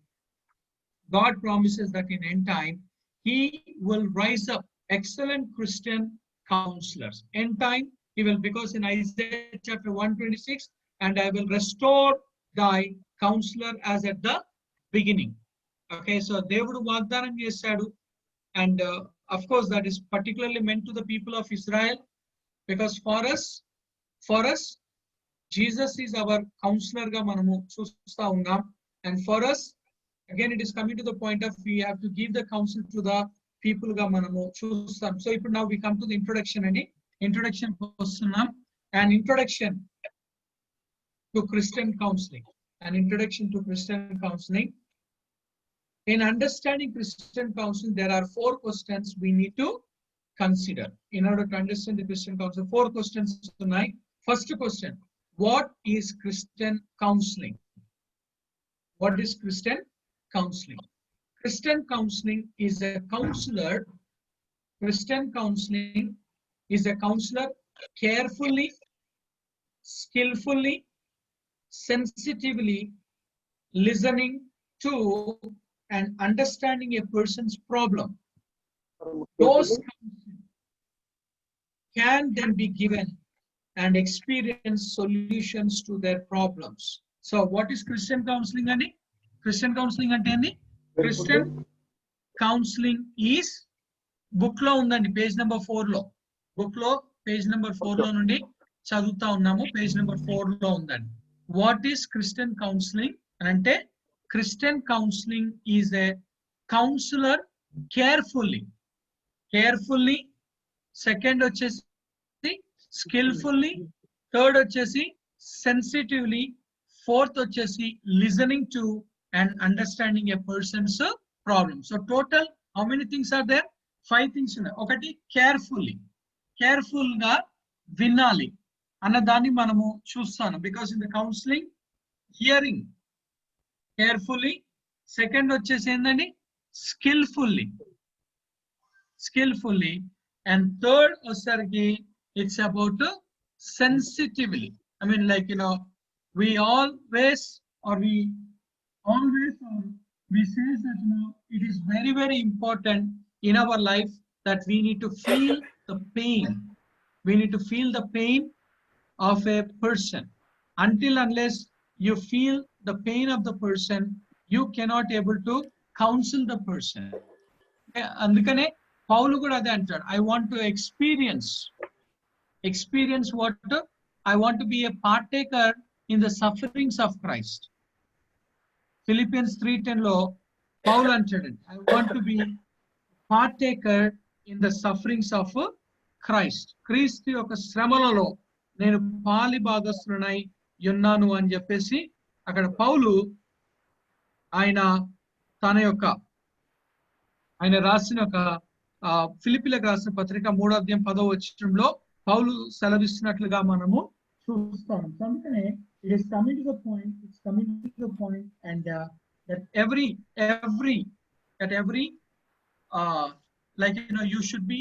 he will rise up excellent Christian counselors. End time, he will, because in Isaiah chapter 126, and I will restore thy counselor as at the beginning. Okay, so Devudu Vagdanam chesadu, and of course that is particularly meant to the people of Israel, because for us, Jesus is our counselor ga manamu chusta unnam, and for us, again it is coming to the point of we have to give the counsel to the people ga manamu chustam. So now we come to the introduction and introduction kostunnam, an introduction to Christian counseling. In understanding Christian counseling, there are 4 questions we need to consider in order to understand the Christian counseling. 4 questions tonight. First question: what is Christian counseling? What is Christian counseling? Christian counseling is a counselor. Christian counseling is a counselor carefully, skillfully, sensitively listening to and understanding a person's problem. Those can then be given and experience solutions to their problems. So what is Christian counseling? Christian counseling ante endi? Christian counseling is book lo undandi, page number 4 lo. Book lo page number 4 lo nundi chaduta unnamu, page number 4 lo undandi. What is Christian counseling? Ante Christian counseling is a counselor carefully. Second vachesi skillfully. Third vachesi sensitively. Fourth vachesi listening to and understanding a person's problem. So total how many things are there? 5 things. Okati careful ga vinnali annadani manamu chustanu, because in the counseling, hearing carefully. Second vachesi endandi? Skillfully. And third osargi, it's about sensitively. I mean, we always say that it is very, very important in our life that we need to feel the pain. We need to feel the pain of a person. Until unless you feel the pain of the person, you cannot able to counsel the person. Andukane Paulu kuda ade antadu, I want to experience what? I want to be a partaker in the sufferings of Christ. Philippians 3:10 lo Paul antadu, I want to be partaker in the sufferings of Christ. Kristu yoka శ్రమలలో నేను పాలి భాగస్తుడనై ఉన్నాను అని చెప్పేసి అక్కడ పౌలు ఆయన రాసిన ఒక ఫిలిప్పీలకు రాసిన పత్రిక 3వ అధ్యాయం 10వ వచనంలో పౌలు సెలవిస్తున్నట్లుగా మనము చూస్తాం. అందుకనే it is coming to the point, and that every you should be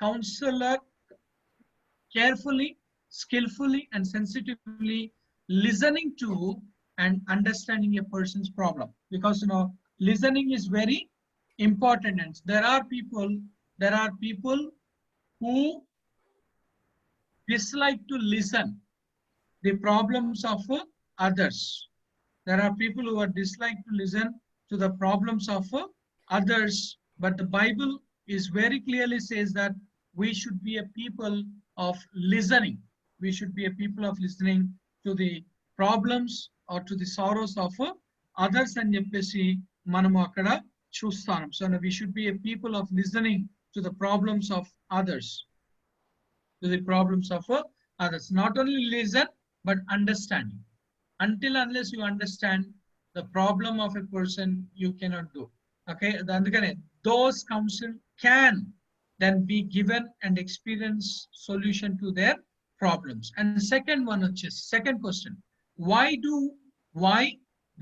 counselor carefully, skillfully, and sensitively listening to and understanding a person's problem, because listening is very important. And there are people who dislike to listen. the problems of others. There are people who are dislike to listen to the problems of others, but the Bible is very clearly says that we should be a people of listening. We should be a people of listening to the problems or to the sorrows of others అని చెప్పేసి మనము అక్కడ చూస్తాం. So we should be a people of listening to the problems of others. To the problems of others. Not only listen, but understanding. Until unless you understand the problem of a person, you cannot do. Okay, అందుకనే those counsel can then be given and experience solution to their problems. And the second one, which is second question, why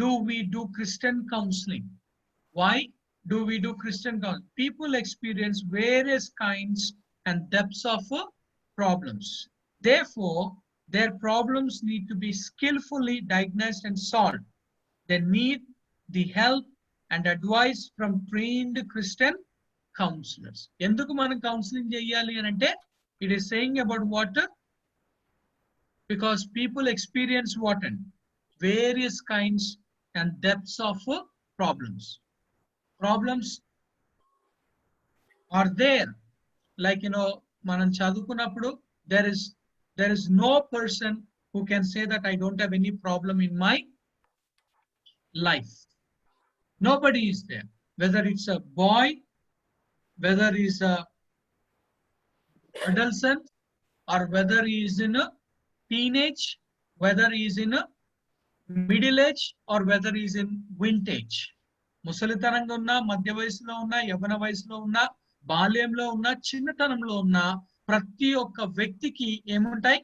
do we do Christian counseling? Why do we do Christian counseling? People experience various kinds and depths of problems. Therefore, their problems need to be skillfully diagnosed and solved. They need the help and advice from trained Christian counselors. Enduku manam counseling cheyali anante, it is saying about what? Because people experience what? And various kinds and depths of problems. Problems are there. Like, manam chadukunnappudu, there is no person who can say that I don't have any problem in my life. Nobody is there. Whether it's a boy, whether he's a adolescent, or whether he is in a teenage, whether he is in a middle age, or whether he is in vintage. ముసలితనంగా ఉన్నా, మధ్య వయసులో ఉన్నా, యవ్వన వయసులో ఉన్నా, బాల్యంలో ఉన్నా, చిన్నతనంలో ఉన్నా, ప్రతి ఒక్క వ్యక్తికి ఏముంటాయి?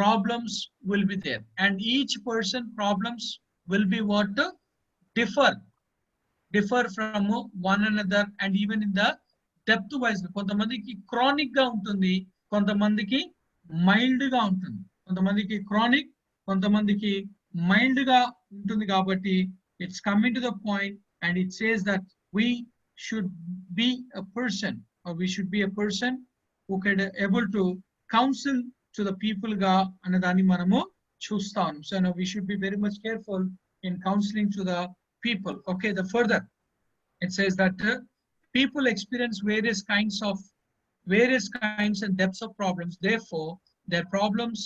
Problems will be there, and each person problems will be what? Differ from one another, and even in the depth wise. కొంతమందికి chronic గా ఉంటుంది, కొంతమందికి మైల్డ్ గా ఉంటుంది. కొంతమందికి chronic, కొంతమందికి మైల్డ్ గా ఉంటుంది. కాబట్టి it's coming to the point, and it says that we should be a person, or we should be a person who can able to counsel to the people ga anadani manamu chustam. So now we should be very much careful in counseling to the people. Okay, the further it says that people experience various kinds and depths of problems. Therefore, their problems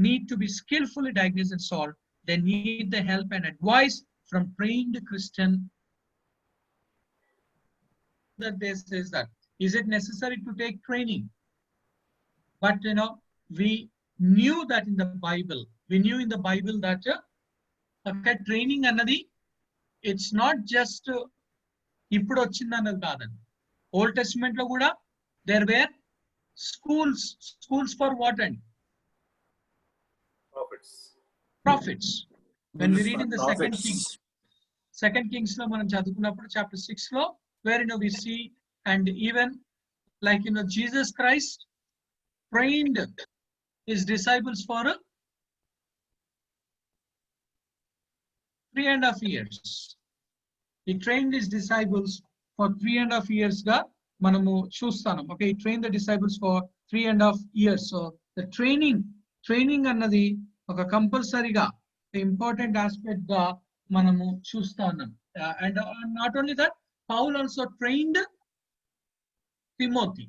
need to be skillfully diagnosed and solved. They need the help and advice from trained Christian. That they says that, is it necessary to take training? But we knew that in the Bible, that okay, training anadi, it's not just ఇప్పుడు వచ్చింది అన్నది కాదండి. Old testament లో కూడా there were schools for what? And prophets. When we read in the second Kings లో మనం చదువుకున్నప్పుడు chapter 6 లో, where we see, and even like Jesus Christ trained his disciples for 3.5 years. He trained his disciples for 3.5 years ga manamu chustanam. Okay, he trained the disciples for 3.5 years. So the training annadi oka compulsory ga, the important aspect ga manamu chustanam. And not only that, Paul also trained Timothy.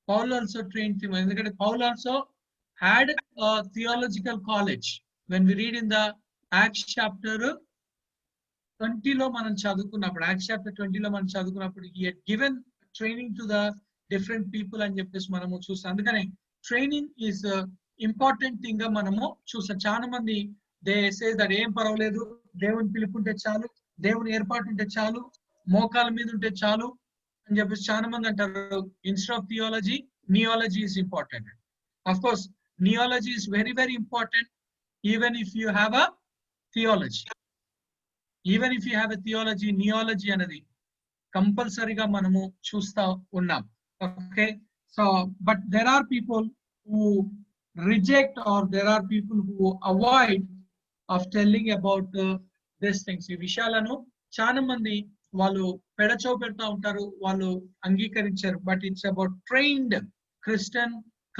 Paul also had a theological college. When we read in the Acts chapter 20 లో మనం చదువుకున్నప్పుడు, Acts chapter 20 లో మనం చదువుకున్నప్పుడు, he had given training to the different people అని చెప్పేసి మనము చూస్తాం. అందుకనే ట్రైనింగ్ ఈజ్ ఇంపార్టెంట్ థింగ్ గా మనము చూస్తాం. చాలా మంది దే సేస్ దట్ ఏం పర్వాలేదు, దేవుని పిలుపుంటే చాలు, దేవుని ఏర్పాటు ఉంటే చాలు, మోకాల మీద ఉంటే చాలు అని చెప్పేసి చాలా మంది అంటారు. Instead of theology, neology is important. Of course, neology is very, very important, even if you have a theology. Even if you have a theology, neology anadi compulsory ga manamu chusta unnam. Okay, so but there are people who reject, or there are people who avoid of telling about these things. ఈ విషయాలను చాలా మంది వాళ్ళు పెడచో పెడతా ఉంటారు, వాళ్ళు అంగీకరించారు. But it's about trained Christian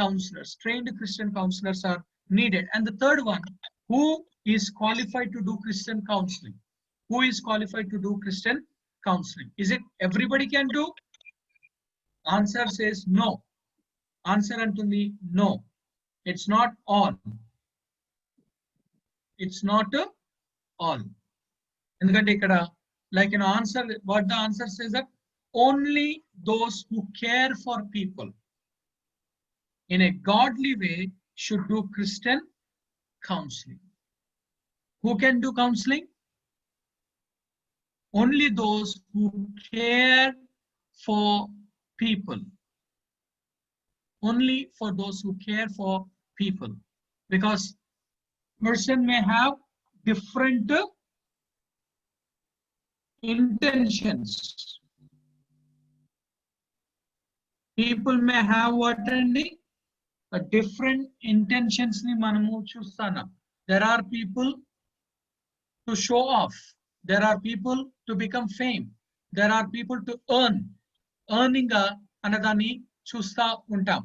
counselors. Trained Christian counselors are needed. And the third one, who is qualified to do Christian counseling? Who is qualified to do Christian counseling? Is it everybody can do? Answer says no. Answer antundi no. It's not all. It's not all. ఎందుకంటే ఇక్కడ like an answer, what the answer says that only those who care for people in a godly way should do Christian counseling. Who can do counseling? Only those who care for people. Only for those who care for people. Because person may have different intentions. People may have what a different intentions ni manamu chustana. There are people to show off. There are people to become fame. There are people to earn. Earning anadani chusta untam.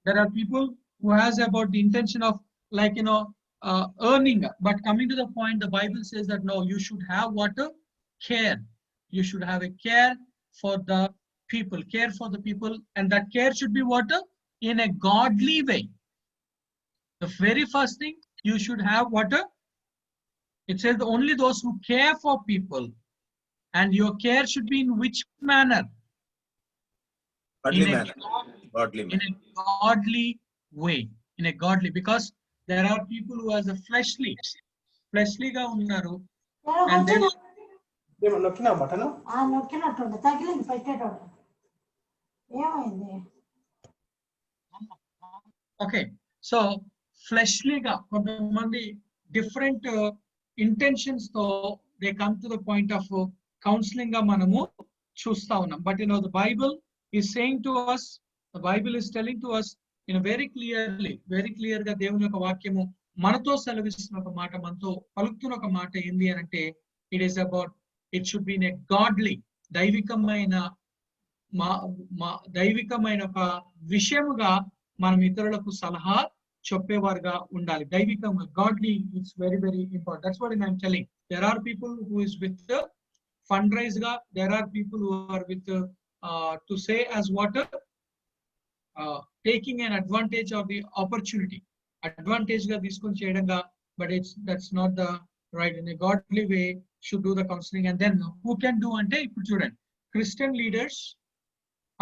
There are people who has about the intention of like earning. But coming to the point, the Bible says that no, you should have what? Care. You should have a care for the people. Care for the people, and that care should be what? In a godly way. The very first thing, you should have what? It says only those who care for people, and your care should be in which manner? Godly In a manner. Godly manner. in a godly way. In a godly, because there are people who has a fleshly ga unnaru, and then నొక్కినా button నొక్కినట్టుండే తగిలింది పెట్టేటోడు ఏమైంది okay, so fleshly ga kontamandi different intentions tho they come to the point of counseling ga manamu chusta unnam. But the Bible is saying to us, the Bible is telling to us in a very clear ga దేవుని యొక్క వాక్యము మనతో సెలవిస్తున్న ఒక మాట, మనతో పలుకుతున్న ఒక మాట ఏంది అని అంటే, it is about, it should be in a godly, దైవికమైన ఒక విషయముగా మనం ఇతరులకు సలహా చెప్పేవారుగా ఉండాలి. దైవికంగా, godly, it's very important. That's what I'm telling. There are people who is with fundraise ga, there are people who are with to say as what taking an advantage of the opportunity. Advantage ga తీసుకొని చేయడంగా, but that's not the right. In a godly way should do the counseling. And then who can do ante ippudu chudandi, Christian leaders,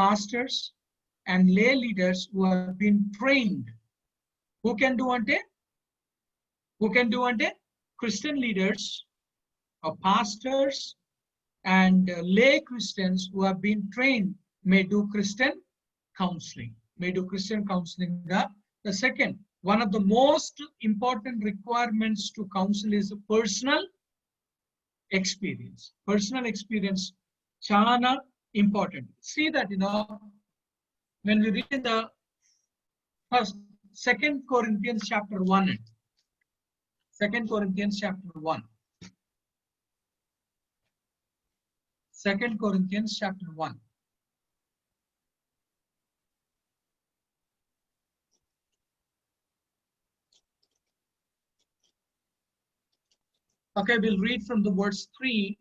pastors and lay leaders who have been trained. Who can do ante Christian leaders or pastors and lay Christians who have been trained may do Christian counseling. The second, one of the most important requirements to counsel is personal experience. Personal experience chana important. See that when we read in the first 2 Corinthians chapter 1. 2 Corinthians chapter 1. 2 Corinthians chapter 1. Okay, we'll read from the verse 3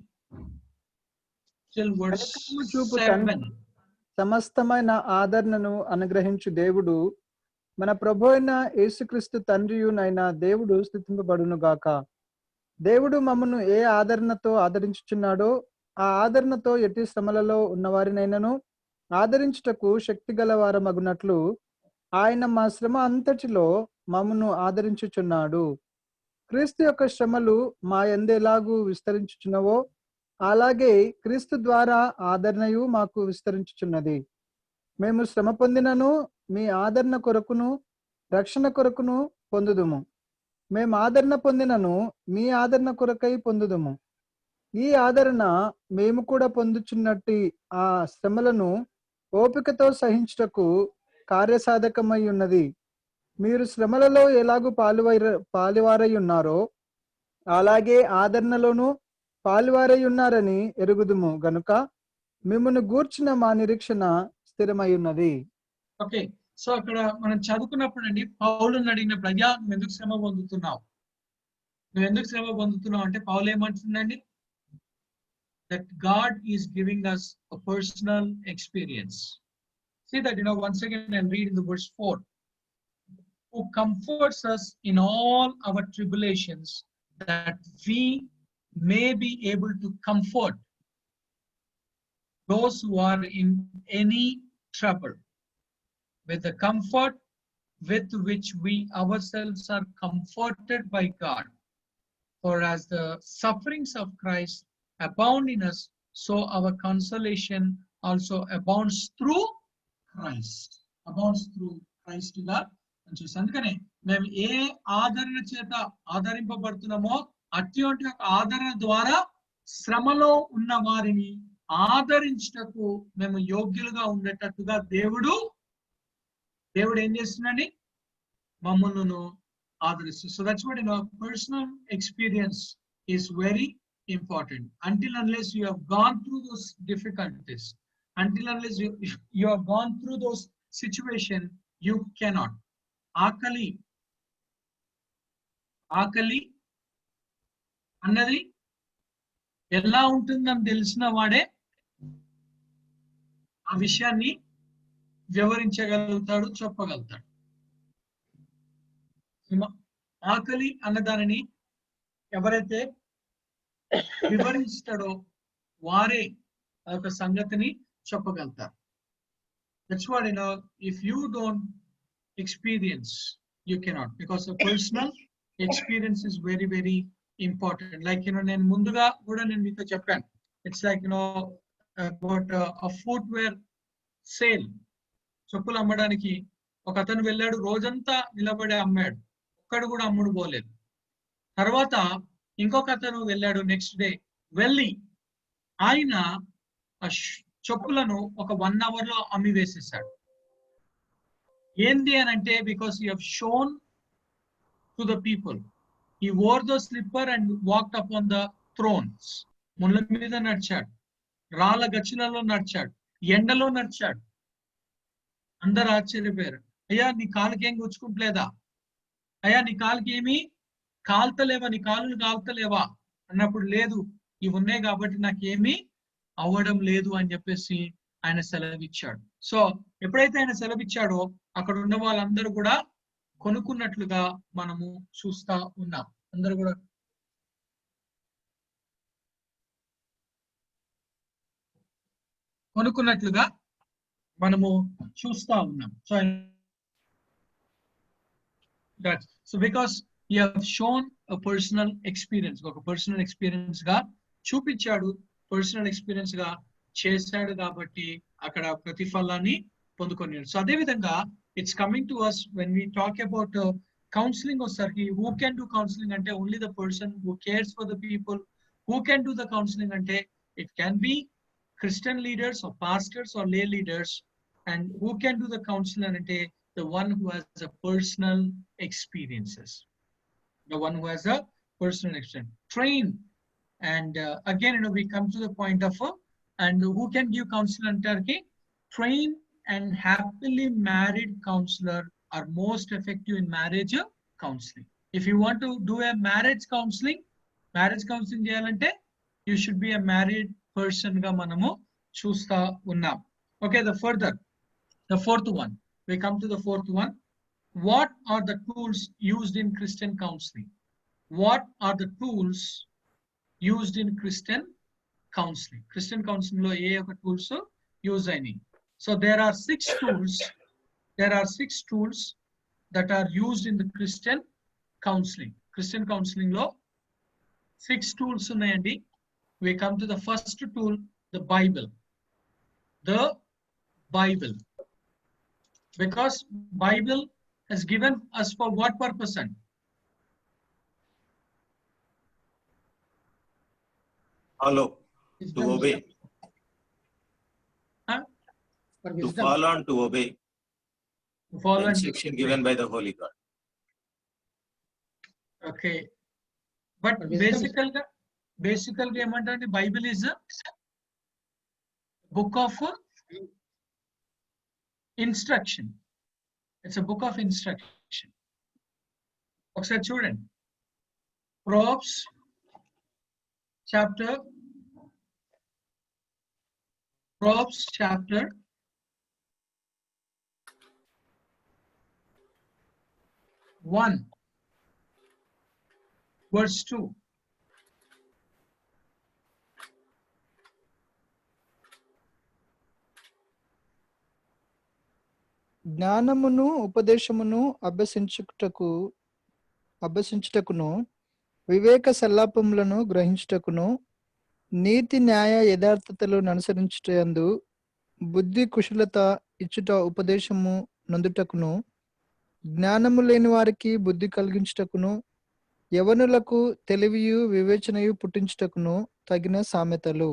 till verse 7. సమస్తమైన ఆదరణను అనుగ్రహించు దేవుడు, మన ప్రభు అయిన యేసుక్రీస్తు తండ్రియునైన దేవుడు స్తుతింపబడును గాక. దేవుడు మమ్మను ఏ ఆదరణతో ఆదరించుచున్నాడో ఆ ఆదరణతో ఎట్టి శ్రమలలో ఉన్నవారినైనను ఆదరించుటకు శక్తి గల వారమగునట్లు ఆయన మా శ్రమ అంతటిలో మమ్మను ఆదరించుచున్నాడు. క్రీస్తు యొక్క శ్రమలు మా యందెలాగూ విస్తరించుచున్నవో అలాగే క్రీస్తు ద్వారా ఆదరణయు మాకు విస్తరించుచున్నది. మేము శ్రమ పొందినను మీ ఆదరణ కొరకును రక్షణ కొరకును పొందుదుము. మేము ఆదరణ పొందినను మీ ఆదరణ కొరకై పొందుదుము. ఈ ఆదరణ మేము కూడా పొందుచున్నట్టు ఆ శ్రమలను ఓపికతో సహించుటకు కార్యసాధకమై ఉన్నది. మీరు శ్రమలలో ఎలాగూ పాలువారై ఉన్నారో అలాగే ఆదరణలోను పాలువారై ఉన్నారని ఎరుగుదుము గనుక మిమ్మును గూర్చిన మా నిరీక్షణ స్థిరమై ఉన్నది. Okay, సో అక్కడ మనం చదువుకున్నప్పుడు అండి పౌలుని అడిగినప్పుడు అయ్యా నువ్వు ఎందుకు శ్రమ పొందుతున్నావు, నువ్వు ఎందుకు శ్రమ పొందుతున్నావు అంటే పౌలు ఏమంటుందండి, that God is giving us a personal experience. See that, once again I'll read in the verse 4. Who comforts us in all our tribulations, that we may be able to comfort those who are in any trouble with the comfort with which we ourselves are comforted by God. For as the sufferings of Christ abound in us, so our consolation also abounds through Christ. Abounds through Christ God. అని చూసి అందుకనే మేము ఏ ఆదరణ చేత ఆదరింపబడుతున్నామో అటువంటి ఒక ఆదరణ ద్వారా శ్రమలో ఉన్న వారిని ఆదరించటకు మేము యోగ్యులుగా ఉండేటట్టుగా దేవుడు ఏం చేస్తున్నాడు, మమ్మల్ని ఆదరిస్తుంది. So that's what personal experience is very important. Until unless you have gone through those difficulties, until unless you have gone through those situations, you cannot. ఆకలి అన్నది ఎలా ఉంటుందని తెలిసిన వాడే ఆ విషయాన్ని వివరించగలుగుతాడు, చెప్పగలుగుతాడు. ఆకలి అన్నదానిని ఎవరైతే వివరిస్తాడో వారే ఆ యొక్క సంగతిని చెప్పగలుగుతారు. That's what if you don't experience, you cannot, because a personal experience is very very important. Like నేను ముందుగా కూడా నేను మీతో చెప్పాను, it's like about a footwear sale. చెప్పులు అమ్మడానికి ఒక అతను వెళ్ళాడు, రోజంతా నిలబడి అమ్మాడు, ఒక్కడు కూడా అమ్ముడు పోలేదు. తర్వాత ఇంకొక అతను వెళ్ళాడు నెక్స్ట్ డే, వెళ్ళి ఆయన ఆ చెప్పులను ఒక 1 hour లో అమ్మి వేసేసాడు. ఏంది అని అంటే because you have shown to the people, he wore the slipper and walked upon the thrones. ముళ్ళ మీద నడిచాడు, రాళ్ళ గచ్చులలో నడిచాడు, ఎండలో నడిచాడు. అందరు ఆశ్చర్యపోయారు, అయ్యా నీ కాలుకి ఏం గుచ్చుకుంటలేదా, అయ్యా నీ కాలుకి ఏమి కాల్తలేవా, నీ కాళ్ళు కాల్తలేవా అన్నప్పుడు, లేదు ఇవి ఉన్నాయి కాబట్టి నాకేమీ అవ్వడం లేదు అని చెప్పేసి ఆయన సెలవిచ్చాడు. సో ఎప్పుడైతే ఆయన సెలవిచ్చాడో అక్కడ ఉన్న వాళ్ళందరూ కూడా కొనుక్కున్నట్లుగా మనము చూస్తా ఉన్నాం. అందరూ కూడా కొనుక్కున్నట్లుగా మనము చూస్తా ఉన్నాం. So because you have shown a personal experience, ఒక పర్సనల్ ఎక్స్పీరియన్స్ గా చూపించాడు, పర్సనల్ ఎక్స్పీరియన్స్ గా చేశాడు కాబట్టి అక్కడ ప్రతిఫలాన్ని పొందుకున్నాడు. సో అదే విధంగా it's coming to us when we talk about counseling or sarki, who can do counseling ante only the person who cares for the people. Who can do the counseling ante it can be Christian leaders or pastors or lay leaders. And who can do the counseling ante the one who has a personal experiences, the one who has a personal experience, train. And again we come to the point of and who can give counseling ante train and happily married counselor are most effective in marriage counseling. If you want to do a marriage counseling cheyalante you should be a married person ga manamu chusta unnam. Okay, the fourth one, we come to the fourth one. What are the tools used in Christian counseling? What are the tools used in Christian counseling? Christian counseling lo ఏ ఒక tools use అయినాయి. So there are 6 tools. There are 6 tools that are used in the Christian counseling. Christian counseling lo 6 tools unnayandi. We come to the first tool, the Bible. The Bible. Because Bible has given us for what purpose? Follow, to obey. To follow and to obey. Follow and instruction given by the Holy God. Okay, but basically ఏమంటే Bible is a book of instruction. It's a book of instruction. ఒకసారి చూడండి. Proverbs chapter 1 verse 2. జ్ఞానమును ఉపదేశమును అభ్యసించుటకును వివేక సల్లాపములను గ్రహించుటకును నీతి న్యాయ యథార్థతలు అనుసరించుటయందు బుద్ధి కుశలత ఇచ్చుట ఉపదేశము నందుటకును జ్ఞానము లేని వారికి బుద్ధి కలిగించుటకును యవనులకు తెలివియు వివేచనయు పుట్టించుటకును తగిన సామెతలు.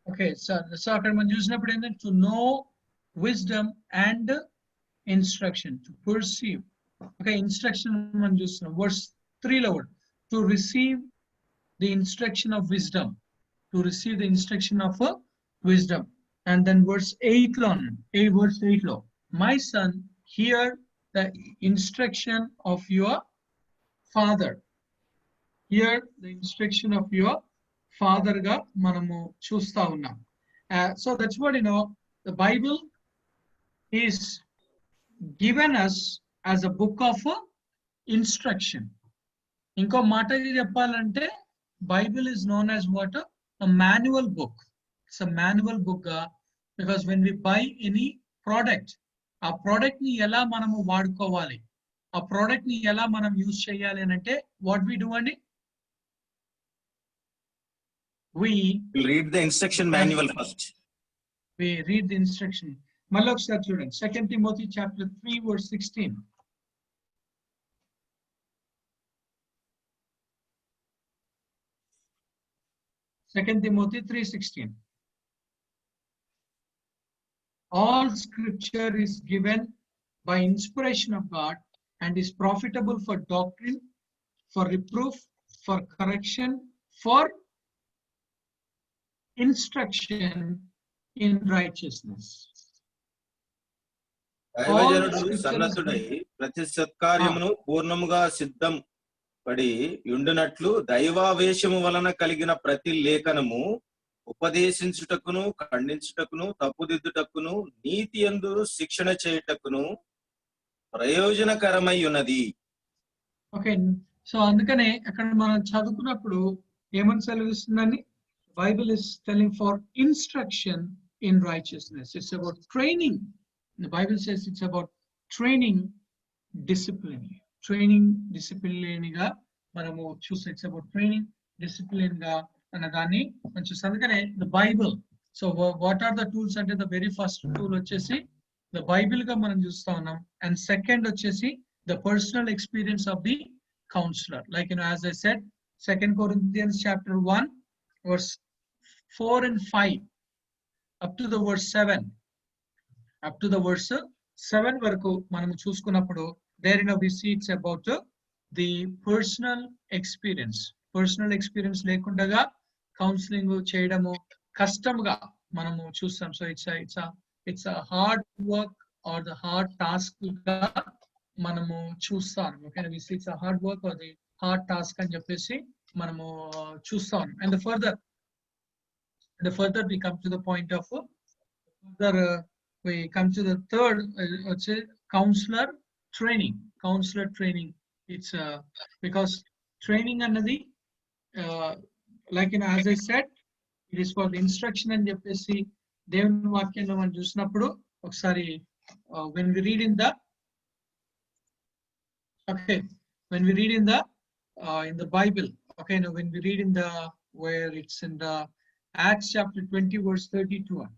Okay, so అక్కడ మనం చూసినప్పుడు ఏంటంటే to know wisdom and instruction, to perceive. Okay, instruction మనం చూస్తున్నాం verse 3 లో to receive the instruction of wisdom, to receive the instruction of wisdom. And then verse 8 lo, my son, hear the instruction of your father. Hear the instruction of your father ga manamu chusta unnam. So that's what, the Bible is given us as a book of instruction. Inko mata cheppalante Bible is known as what? A manual book. It's a manual book because when we buy any product, ఆ product ని ఎలా మనము వాడుకోవాలి, ఆ product ని ఎలా మనం use చేయాలి అని అంటే వాట్ వి డూ అండి? We read the instruction manual first. We read the instruction. మళ్ళీ ఒకసారి చూడండి 2 Timothy chapter 3 verse 16. Second Timothy 3:16. All scripture is given by inspiration of God and is profitable for doctrine, for reproof, for correction, for instruction in righteousness. దైవజనుడు సన్నద్ధుడై ప్రతి సత్కార్యమును పూర్ణముగా సిద్ధం పడి ఉండునట్లు దైవావేశము వలన కలిగిన ప్రతి లేఖనము ఉపదేశించుటకును, ఖండించుటకును, తప్పుదిద్దుటకును, నీతి యందు శిక్షణ చేయుటకును ప్రయోజనకరమై ఉన్నది. ఓకే, సో అందుకనే అక్కడ మనం చదువుకున్నప్పుడు ఏమని సెలవిస్తుందని? Bible is telling for instruction in righteousness. It's about training. The Bible says it's about training discipline. Training discipline ga manamu choose. It's about training discipline ga anadani manchu sadukane the Bible. So what are the tools ante the very first tool vachesi the Bible ga manam chusta unnam, and second vachesi the personal experience of the counselor. Like as I said, 2 Corinthians chapter 1 verse 4 and 5 up to the verse 7. Up to the verse 7 వరకు మనం చూసుకున్నప్పుడు there we see it's about the personal experience. Personal experience లేకుండా counselling చేయడము కష్టంగా మనము చూస్తాం. So it's a hard work or the hard task గా మనము చూస్తాం. Okay, we see it's a hard work or the hard task అని చెప్పేసి మనము చూస్తాం. And the further we come to the point of we come to the third counselor training. Counselor training, it's because training another like as I said, it is for the instruction and చెప్పేసి దేవుని వాక్యంలో మనం చూసినప్పుడు ఒకసారి when we read in the Bible, okay, now when we read in the where it's in the Acts chapter 20 verse 32.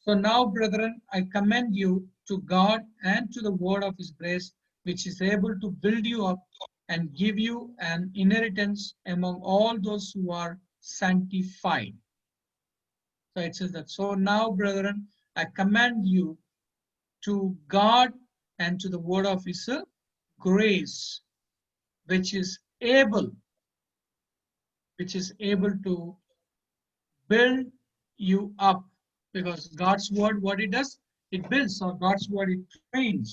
So now, brethren, I commend you to God and to the word of his grace, which is able to build you up and give you an inheritance among all those who are sanctified. So it says that, so now, brethren, I commend you to God and to the word of his grace, which is able to build you up because God's word, what it does, it builds, or God's word, it trains.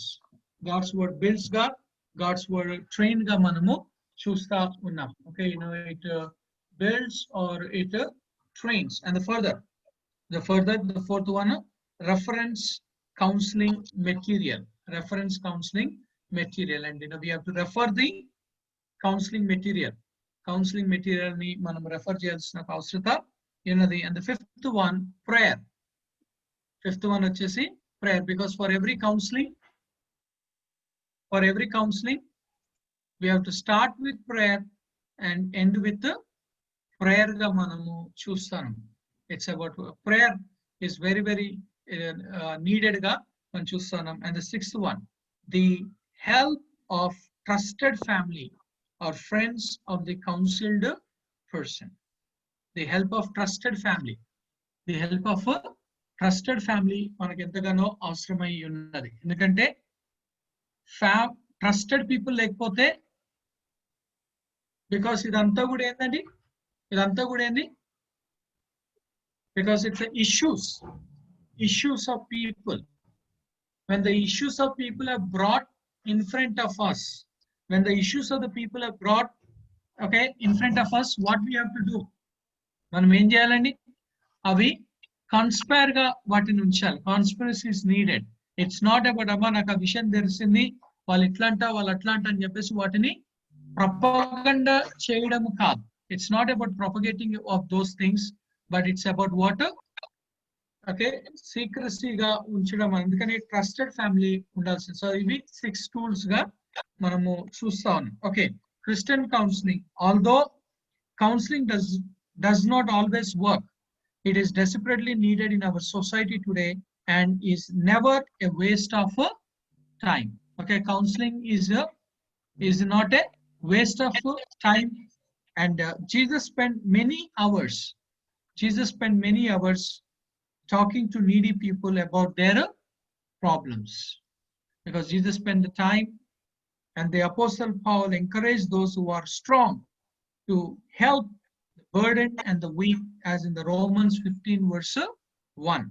God's word builds God, God's word train ga manamu chusta unnam. Okay, it builds or it trains. And the fourth one, reference counseling material. Reference counseling material. And we have to refer the counseling material. Counseling material ni manam refer cheyalsina avasarata unnadi. And the fifth one, prayer. Fifth one vachesi prayer, because for every counseling, we have to start with prayer and end with the prayer ga manamu chustanam. It's about prayer is very, very needed ga man chustanam. And the sixth one, the help of trusted family or friends of the counseled person. The help of trusted family. The help of a trusted family మనకి ఎంతగానో అవసరమై ఉన్నది. ఎందుకంటే trusted people లేకపోతే, because ఇదంతా కూడా ఏంది, because it's issues of people. When the issues of people are brought in front of us, when the issues of the people are brought in front of us, what we have to do, మనం ఏం చేయాలండి, అవి conspire గా వాటిని ఉంచాలి. Conspiracy is needed. It's not about అమ్మా నాకు ఆ విషయం తెలిసింది, వాళ్ళు ఇట్లా అంట వాళ్ళు అట్లా అంట అని చెప్పేసి వాటిని ప్రొపగండా చేయడం కాదు. It's not about propagating of those things, but it's about what సీక్రసీగా ఉంచడం. అందుకని ట్రస్టెడ్ ఫ్యామిలీ ఉండాల్సింది. సో ఇవి 6 టూల్స్ గా మనము చూస్తా ఉన్నాం. Okay, Christian counselling, although counseling does not always work, it is desperately needed in our society today and is never a waste of time. Okay, counseling is not a waste of time. And Jesus spent many hours talking to needy people about their problems, because Jesus spent the time. And the Apostle Paul encouraged those who are strong to help the burdened and the weak, as in the Romans 15 verse 1.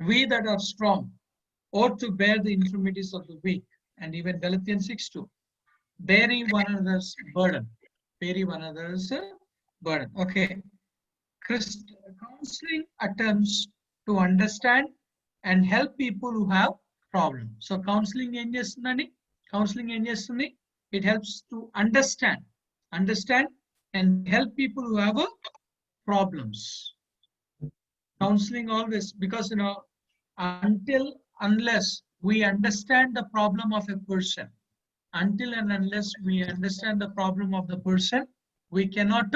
We that are strong ought to bear the infirmities of the weak. And even Galatians 6:2, bearing one another's burden. Okay, counseling attempts to understand and help people who have problems. So counseling em chestundandi, it helps to understand and help people who have problems. Counseling always, because unless we understand the problem of a person, we cannot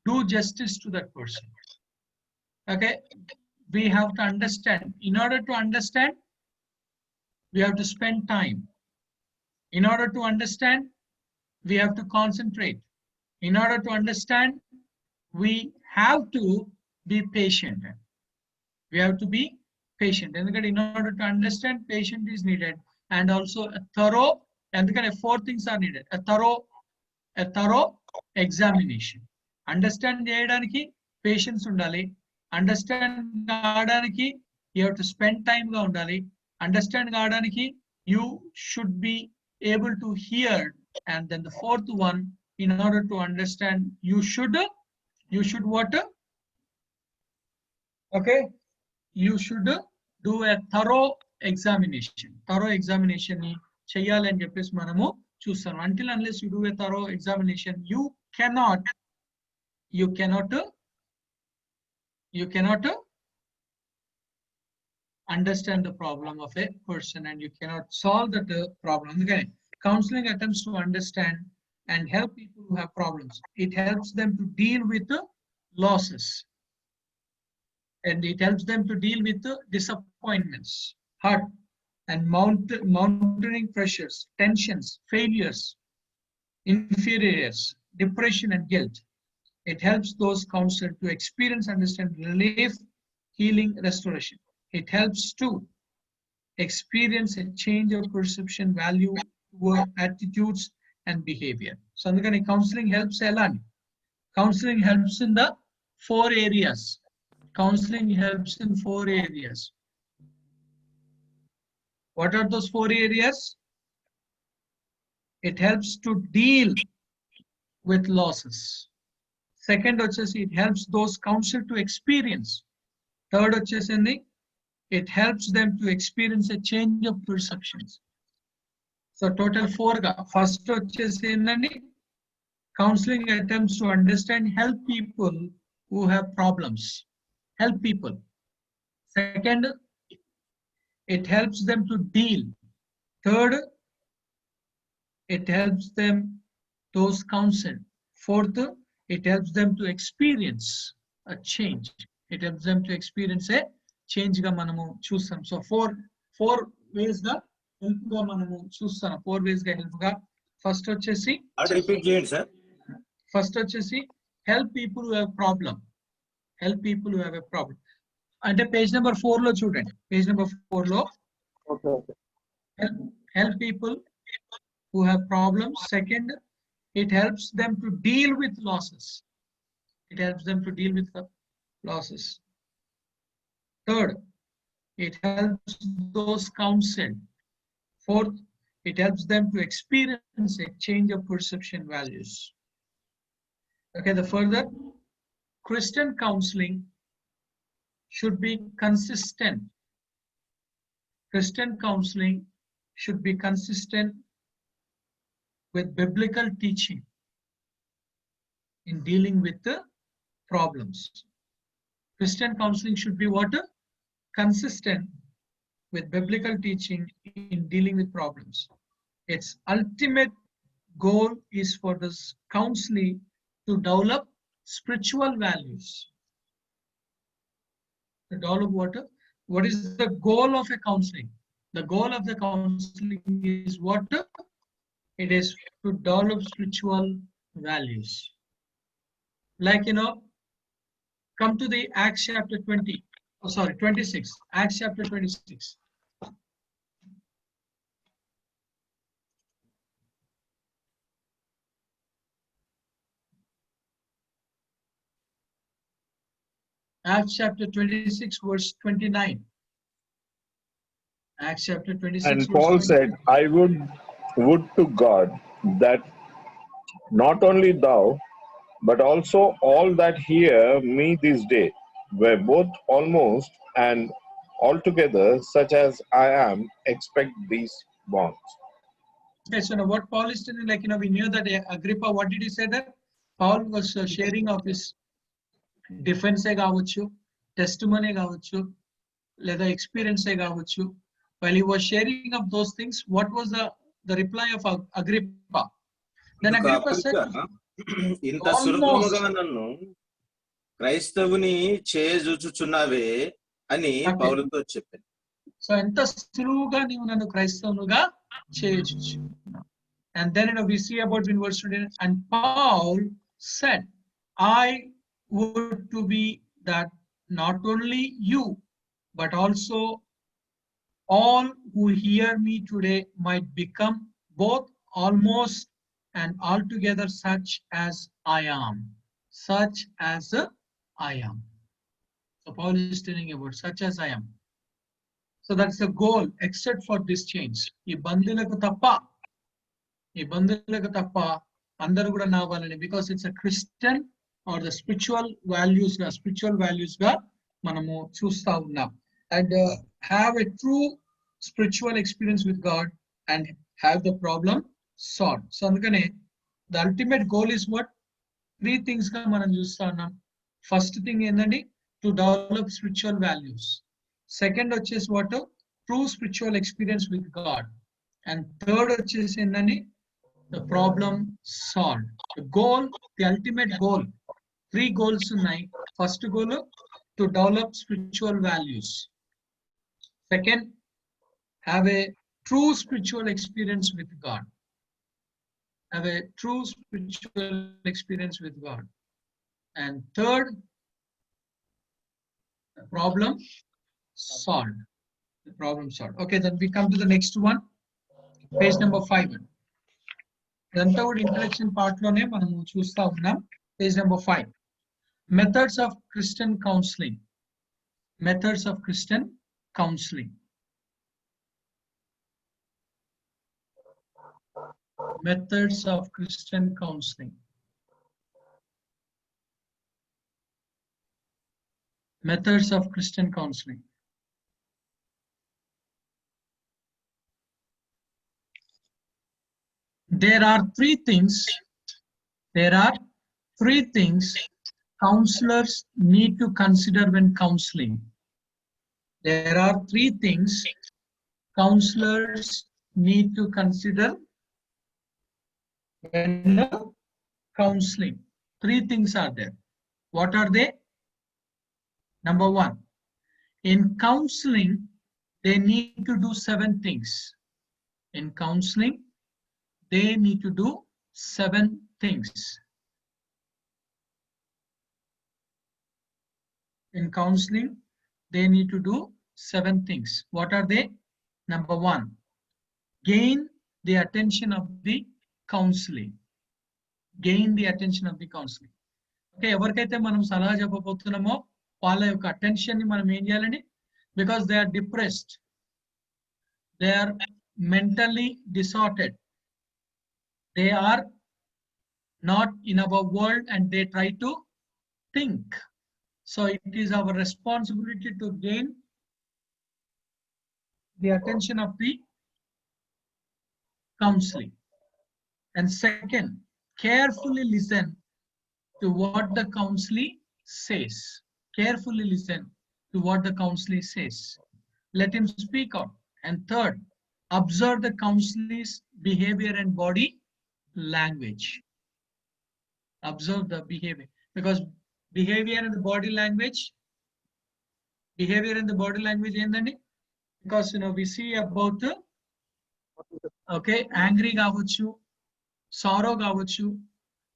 do justice to that person. Okay, we have to understand. In order to understand, we have to spend time. In order to understand, we have to concentrate. In order to understand, we have to be patient. And in order to understand, patience is needed, and also a thorough, and 4 things are needed. A thorough examination. Understand cheyadaniki patience undali. Understand kadaniki you have to spend time ga undali. Understand kadaniki you should be able to hear. And then the 4th one, in order to understand, you should what? Okay, you should do a thorough examination. Ni cheyali ani cheppesi manamu chustam. Until unless you do a thorough examination, you cannot understand the problem of a person, and you cannot solve that problem. Okay, counseling attempts to understand and help people who have problems. It helps them to deal with the losses, and it helps them to deal with the disappointments, hurt, and mounting pressures, tensions, failures, inferiors, depression, and guilt. It helps those counseled to experience, understand, relief, healing, restoration. It helps to experience a change of perception, value, attitudes, and behavior. So counseling helps in the 4 areas. counseling helps in 4 areas. What are those 4 areas? It helps to deal with losses. Second, it helps those counseled to experience. Third, it helps them to experience a change of perceptions. So total 4 ga. First, counseling attempts to understand, help people who have problems. Help people. Second, it helps them to deal. Third, it helps them, those counseled. Fourth, it helps them to experience a change. It helps them to experience a change ga manamu chustam. So four ways ga help ga manamu chustam. 4 ways ga help ga. First vachesi, repeat cheyandi sir. First vachesi, help people who have problem. Help people who have a problem. Ante page number 4 lo chudandi. Page number 4 lo. Okay. Help people who have problems. Second, it helps them to deal with losses. It helps them to deal with the losses. Third, it helps those counseled. Fourth, it helps them to experience a change of perception values. Okay, the further, Christian counseling should be consistent. Christian counseling should be consistent with biblical teaching in dealing with the problems. Christian counseling should be what? Consistent with biblical teaching in dealing with problems. Its ultimate goal is for this counseling to develop spiritual values. To develop what? What is the goal of a counseling? The goal of the counseling is what? It is to develop spiritual values. Like, come to the Acts chapter 26. Acts chapter 26. Acts chapter 26, verse 29. Acts chapter 26. And Paul said, I would to God that not only thou, but also all that hear me this day were both almost and altogether such as I am, expect these bonds. Okay, so now what Paul is telling, we knew that Agrippa, what did he say there? Paul was sharing of his defense కావచ్చు, testimony కావచ్చు, లేదా experience కావచ్చు. While he was sharing of those things, what was the reply of Agrippa? Then Agrippa said, ఇంత సులభముగా నన్ను క్రైస్తవుని చేజుచుచున్నావే అని పౌలుతో చెప్పాను. సో ఎంత సులువుగా నీవు నన్ను క్రైస్తవునిగా చేయొచ్చు. And then we see about in verse 20, and Paul said, I would to be that not only you, but also all who hear me today might become both almost and altogether such as I am. Such as I am. So Paul is telling about such as I am. So that's the goal, except for this change. ఈ బంధువులకు తప్ప అందరూ కూడా నావాలని, because it's a Christian or the spiritual values గా మనము చూస్తా ఉన్నాం. And have a true spiritual experience with God and have the problem solved. So అందుకనే the ultimate goal is what? 3 things గా మనం చూస్తా ఉన్నాం. First thing ఏంటండి? To develop spiritual values. Second వచ్చేసి what? True spiritual experience with God. And third వచ్చేసి ఏంటండి? The problem solved. The goal, the ultimate goal. 3 goals ఉన్నాయి. First goal, to develop spiritual values. Second, have a true spiritual experience with God. Have a true spiritual experience with God. And third, the problem solved. The problem solved. Okay, then we come to the next one. Page number 5. ఇదంతా కూడా introduction part లోనే మనం చూస్తా ఉన్నాం. Page number 5. Methods of Christian counseling. Methods of Christian counseling. Methods of Christian counseling. Methods of Christian counseling. There are three things. There are three things counselors need to consider when counseling. There are three things counselors need to consider when counseling. Three things are there. What are they? Number one, in counseling, they need to do 7 things. In counseling, they need to do 7 things. In counseling, they need to do 7 things. What are they? Number one, gain the attention of the counseling. Gain the attention of the counseling. Okay, ఎవరికైతే మనం సలహా చెప్పబోతున్నామో వాళ్ళ యొక్క attention ని మనం ఏం చేయాలండి? Because they are depressed, they are mentally disordered, they are not in our world and they try to think. So it is our responsibility to gain the attention of the counseling. And second, carefully listen to what the counselee says. Carefully listen to what the counselee says. Let him speak out. And third, observe the counselee's behavior and body language. Observe the behavior, because behavior and the body language, ఏందండి? Because we see about okay, angry కావచ్చు, sorrow కావచ్చు,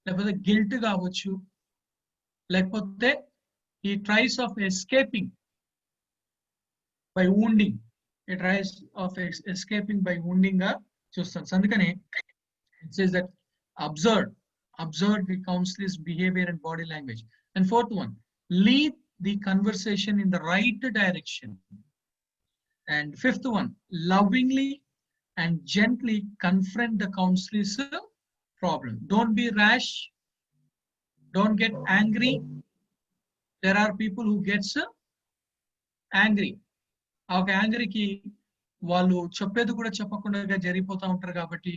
లేకపోతే guilt కావచ్చు, లేకపోతే he tries of escaping by wounding. He tries of escaping by wounding గా చూస్తాం. అందుకనే it says that observe the counselee's behavior and body language. And fourth one, lead the conversation in the right direction. And fifth one, lovingly and gently confront the counselee's problem. Don't be rash. Don't get angry. There are people who gets angry. Okay, angry ki వాళ్ళు చెప్పేది కూడా చెప్పకుండా జరిగిపోతా ఉంటారు కాబట్టి.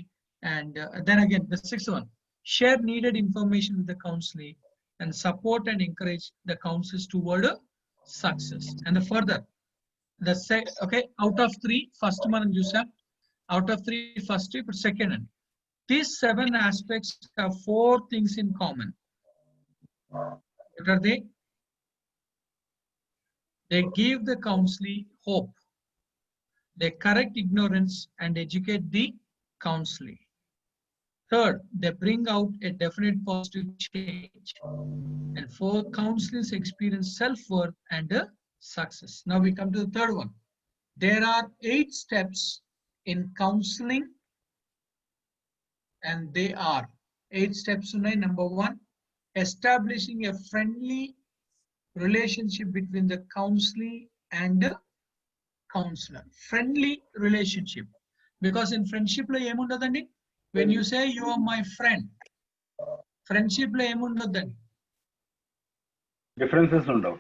And then again, the sixth one, share needed information with the counselee and support and encourage the counsellors toward success. And the further, okay, out of 3, first మనం చూసాం. Out of 3, first, second. These 7 aspects have 4 things in common. What are they? They give the counselee hope. They correct ignorance and educate the counselee. Third, they bring out a definite positive change. And 4, counselors experience self-worth and success. Now we come to the third one. There are 8 steps in counseling, and they are 8 steps. Number 1, establishing a friendly relationship between the counselee and the counselor. Friendly relationship, because in friendship lo em undadandi? When you say you are my friend, friendship lo em undadandi? Differences undav.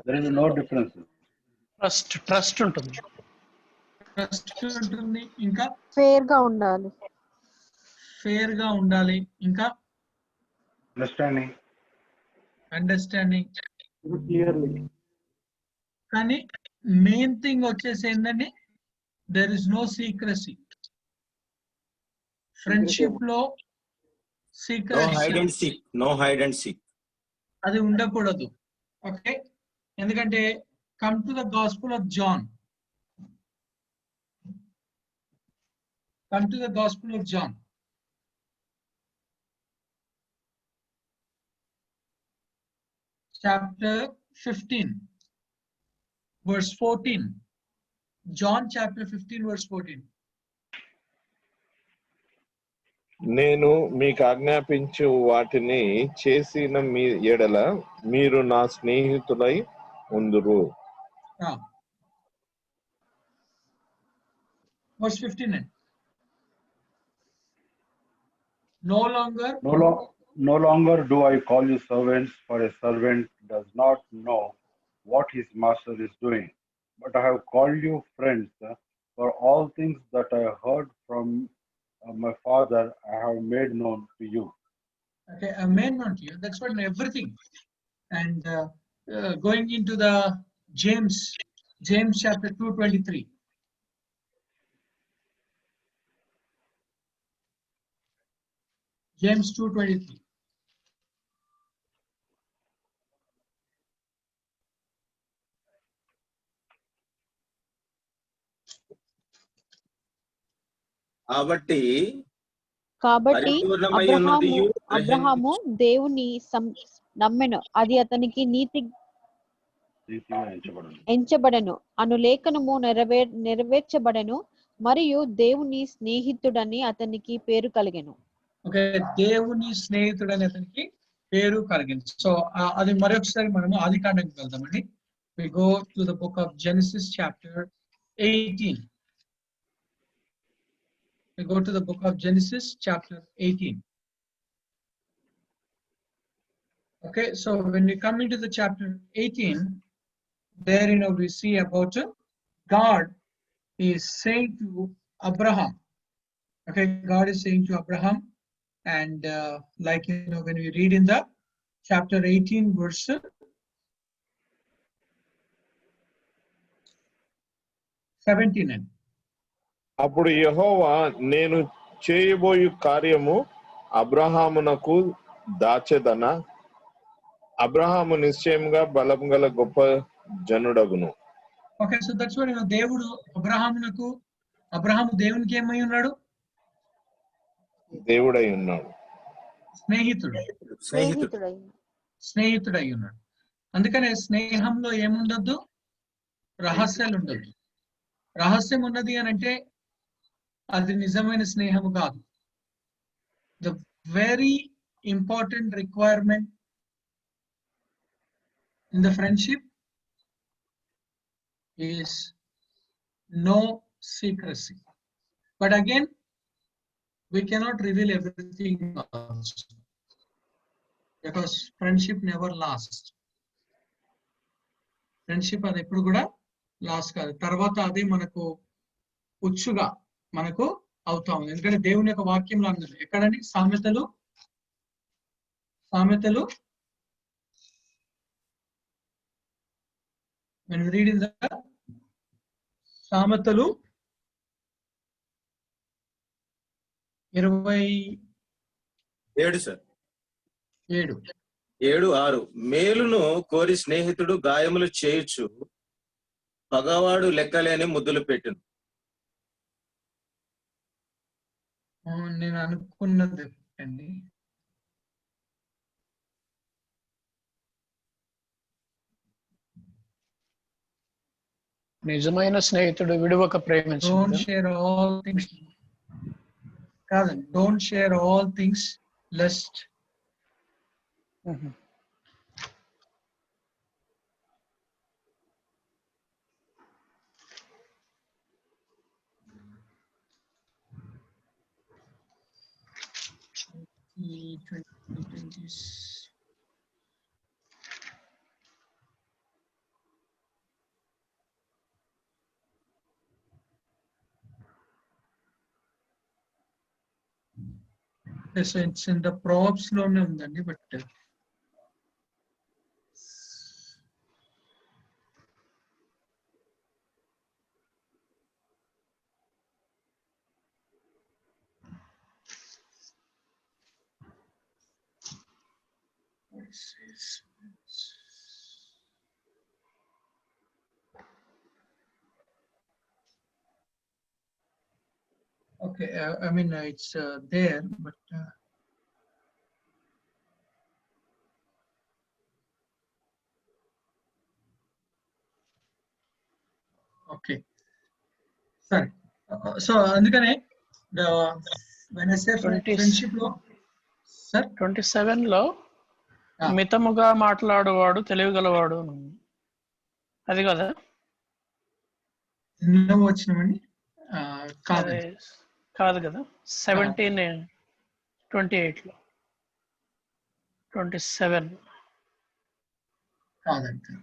There is no differences. Trust ఉంటుంది. ఇంకా fair గా ఉండాలి. ఇంకా understanding clearly. కానీ main thing వచ్చేసి ఏంటంటే there is no secrecy. Friendship లో no hide and seek అది ఉండకూడదు. ఓకే, ఎందుకంటే come to the gospel of John. Come to the gospel of John. Chapter 15, verse 14. John chapter 15, verse 14. నేను మీకు ఆజ్ఞాపించు వాటిని చేసిన మీ ఎడల మీరు నా స్నేహితులై ఉందురు. Verse 59. No longer do I call you servants, for a servant does not know what his master is doing. But I have called you friends, for all things that I heard from my Father I have made known to you. Okay, I made known to you. That's what everything. And going into the James chapter 2:23. James 2:23. కాబట్టి అబ్రహాము దేవుని నమ్మెను, అది అతనికి నీతి ఎంచబడెను అను లేఖనము నెరవేర్చబడెను, మరియు దేవుని స్నేహితుడని అతనికి పేరు కలిగెను. ఓకే, దేవుని స్నేహితుడని అతనికి పేరు కలిగింది. సో అది మరొకసారి మనము ఆదికాండానికి వెళ్దామండి. We go to the book of Genesis chapter 18. We go to the book of Genesis chapter 18. Okay, so when we come into the chapter 18, there we see about God is saying to Abraham. Okay, God is saying to Abraham, and like when we read in the chapter 18 verse 17. అప్పుడు యెహోవా నేను చేయబోయు కార్యము అబ్రహామునకు దాచెదన, అబ్రహాము నిశ్చయంగా బలం గల గొప్ప జనుడగును. Okay, so that's what దేవుడు అబ్రహాము దేవునికి ఏమై ఉన్నాడు? దేవుడై ఉన్నాడు, స్నేహితుడై ఉన్నాడు. అందుకనే స్నేహంలో ఏముండద్దు? రహస్యాలు ఉండద్దు. రహస్యం ఉన్నది అని అంటే అది నిజమైన స్నేహము కాదు. The very important requirement in the friendship is no secrecy. But again, we cannot reveal everything also, because friendship never lasts. Friendship అది ఎప్పుడు కూడా లాస్ట్ కాదు. తర్వాత అది మనకు ఉచ్చుగా మనకు అవుతా ఉంది. ఎందుకంటే దేవుని యొక్క వాక్యంలో అన్నది ఎక్కడండి? సామెతలు when we read in the సామెతలు 27:6 మేలును కోరి స్నేహితుడు గాయములు చేయుచు పగవాడు లెక్కలేని ముద్దులు పెట్టెను. నేను అనుకున్నది అండి. నిజమైన స్నేహితుడు విడువక ప్రేమించు. Don't share all things. కాదండి, don't share all things lest it's in the props లోనే ఉందండి. But okay, I mean it's there, but okay, sorry. So అందుకనే when I say friendship లో sir 27 లో మితముగా మాట్లాడువాడు తెలివిగలవాడు అది కదా ఎన్నో వచ్చినమండి కాదు కదా 28 లో 27 కాదండి.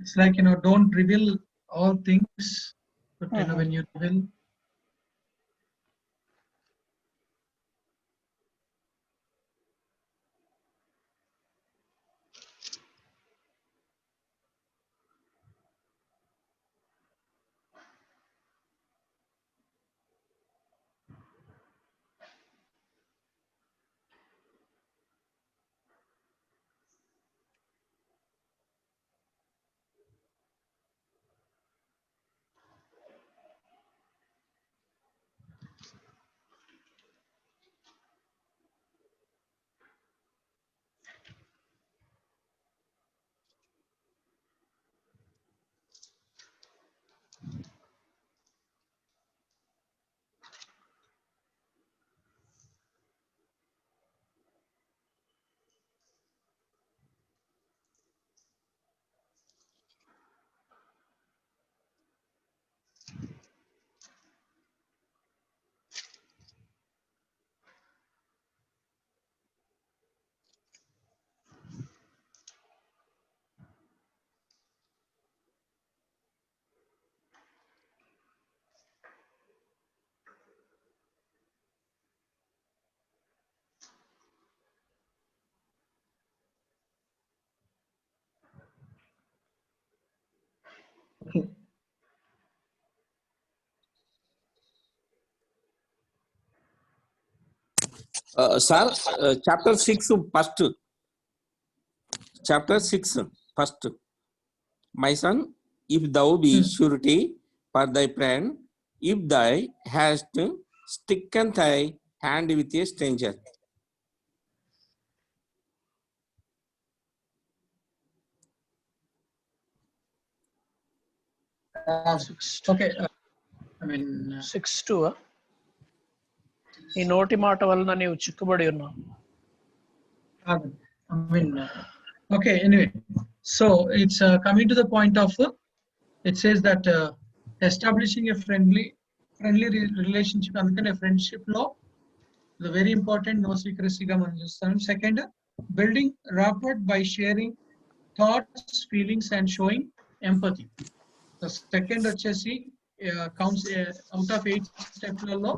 It's like, don't reveal all things, but when you reveal. Sir, chapter 6 first. Chapter 6 first. My son, if thou be surety for thy friend, if thou hast stricken thy hand with a stranger. Okay. I mean 6:2 ఈ నోటి మాట వలన నీవు చిక్కుబడి ఉన్నావు. I mean, okay, anyway, so it's coming to the point of it says that establishing a friendly relationship, అందుకనే friendship లో the very important no secrecy గా మనం చూస్తాం. Second, building rapport by sharing thoughts, feelings and showing empathy. The second వచ్చేసి counts out of 8 steps లలో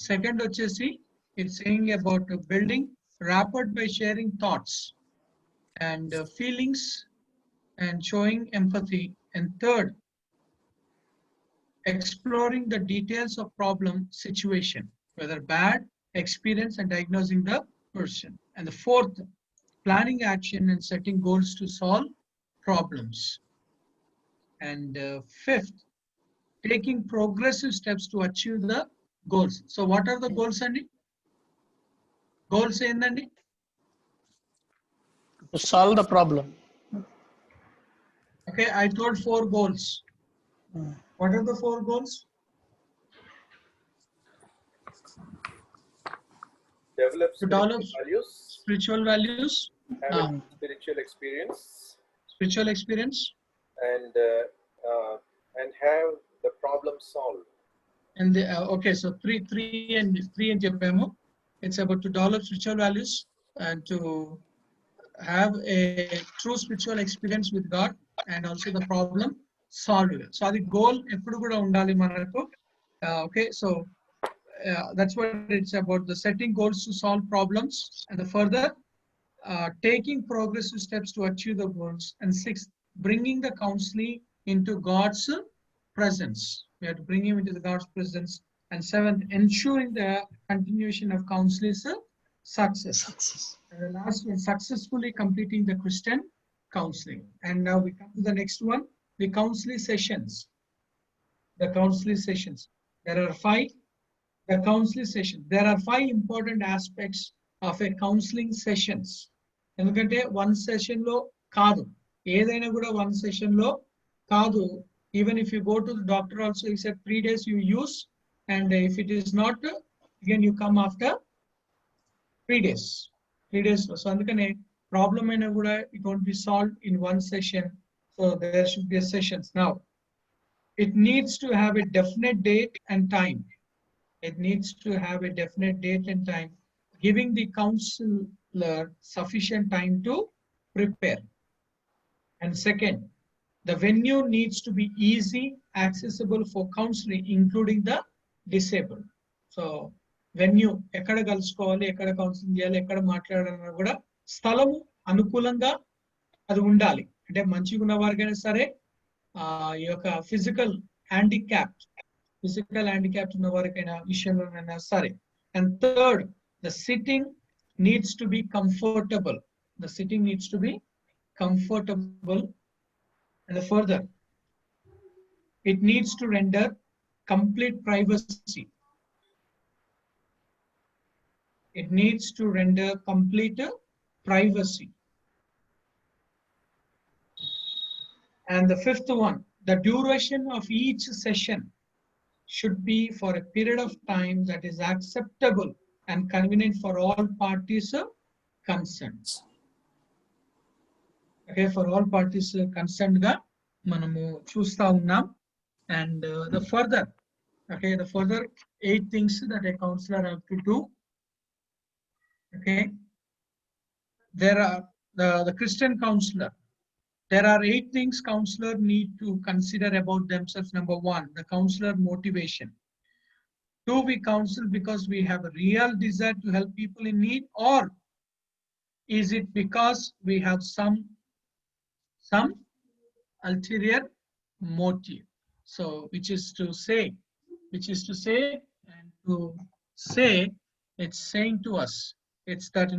second వచ్చేసి it's saying about building rapport by sharing thoughts and feelings and showing empathy, and third, exploring the details of problem situation, whether bad experience, and diagnosing the person, and the fourth, planning action and setting goals to solve problems, and fifth, taking progressive steps to achieve the goals. So what are the goals andi? Goals endandi? To solve the problem. Okay, I told 4 goals. What are the 4 goals? Develop spiritual values, have spiritual experience, and have the problem solved. And okay, so three and చెప్పాము. It's about to develop spiritual values and to have a true spiritual experience with God, and also the problem solved. So the goal ఎప్పుడు కూడా ఉండాలి మనకు. Okay, so that's what it's about, the setting goals to solve problems, and the further taking progressive steps to achieve the goals, and sixth, bringing the counseling into God's presence. We have to bring him into the God's presence. And seventh, ensuring the continuation of counseling's success. And the last one, successfully completing the Christian counseling. And now we come to the next one, the counseling sessions. The counseling sessions. There are 5. The counseling session. There are 5 important aspects of a counseling sessions. ఎందుకంటే one session లో కాదు, ఏదైనా కూడా one session లో కాదు. Even if you go to the doctor also, he said 3 days you use and if it is not, again you come after 3 days. 3 days. So andukane problem aina kuda it won't be solved in one session. So there should be a sessions. Now it needs to have a definite date and time. It needs to have a definite date and time, giving the counselor sufficient time to prepare. And second, the venue needs to be easy, accessible for counseling, including the disabled. So venue, ekkada kalusukovali, ekkada counseling cheyali, ekkada maatladalana kuda స్థలము అనుకూలంగా అది ఉండాలి. అంటే మంచిగా ఉన్న వారికైనా సరే ఈ యొక్క ఫిజికల్ హ్యాండిక్యాప్డ్ ఉన్న వారికైనా విషయంలోనైనా సరే. And third, the sitting needs to be comfortable. The sitting needs to be comfortable. And further, it needs to render complete privacy. It needs to render complete privacy. And the fifth one, the duration of each session should be for a period of time that is acceptable and convenient for all parties concerned. Okay, for all parties concerned ga manamu chusta unnam. And the further 8 things that a counselor have to do. Okay, there are the Christian counselor. There are 8 things counselor need to consider about themselves. Number 1, the counselor motivation. 2, we counsel because we have a real desire to help people in need, or is it because we have some ulterior motive? So which is to say and to say, it's saying to us, it's that,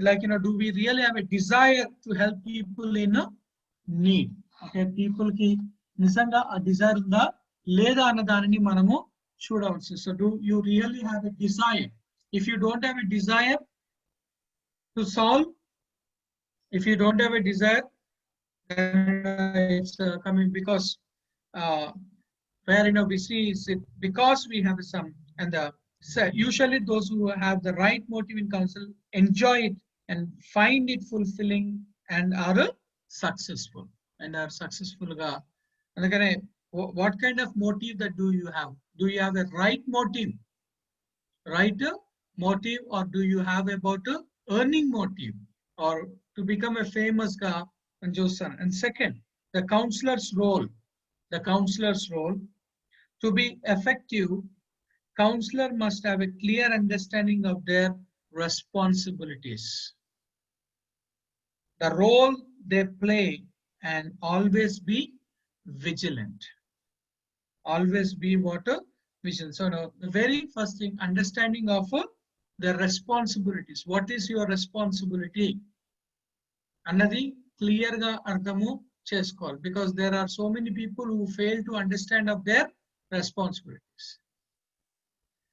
like, do we really have a desire to help people in need? Okay, people ki nizanga a desire unda leda anna danini manamu chudavachu. So do you really have a desire? If you don't have a desire to solve, if you don't have a desire, then it's coming because where we see is it because we have some, and so usually those who have the right motive in counsel enjoy it and find it fulfilling and are successful ga. Andukane what kind of motive that do you have? Do you have a right motive, or do you have about earning motive or to become a famous ga and Josan? And second, the counselor's role. To be effective, counselor must have a clear understanding of their responsibilities, the role they play, and always be vigilant. Always be vigilant. So now the very first thing, understanding of the responsibilities. What is your responsibility? Another clear ga ardhamu chesukovali, because there are so many people who fail to understand of their responsibilities.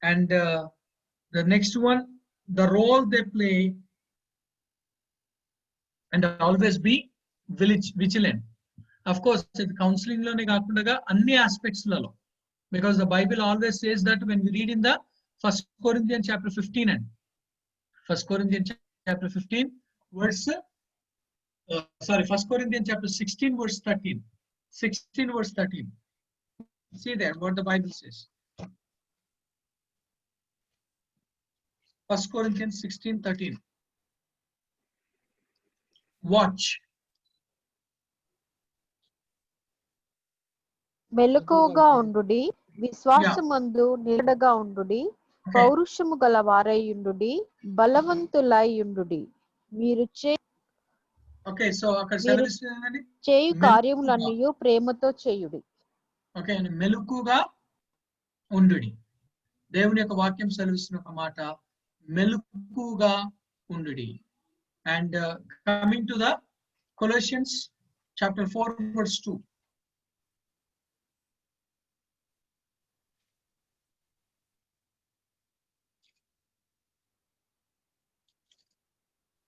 And the next one, the role they play, and always be vigilant. Of course, counseling lo ne kaakunda anni aspects లలో, because the Bible always says that when we read in the 1 Corinthians chapter 15 and 1 Corinthians chapter 15 verse 1 Corinthians chapter 16 verse 13. 16 verse 13. See there what the Bible says. 1 Corinthians 16:13. Watch. మెలకువగా ఉండుడి, విశ్వాసమందు నిలకడగా ఉండుడి, పౌరుషము గల వారై ఉండుడి, బలవంతులై ఉండుడి. మీరు చేయు కార్యములన్నీయు ప్రేమతో చేయుడి. ఓకే, మెలకుగా ఉండుడి. దేవుని యొక్క వాక్యం సెలవిస్తున్న ఒక మాట, మెలకుగా ఉండుడి. And coming to the Colossians chapter 4 verse 2.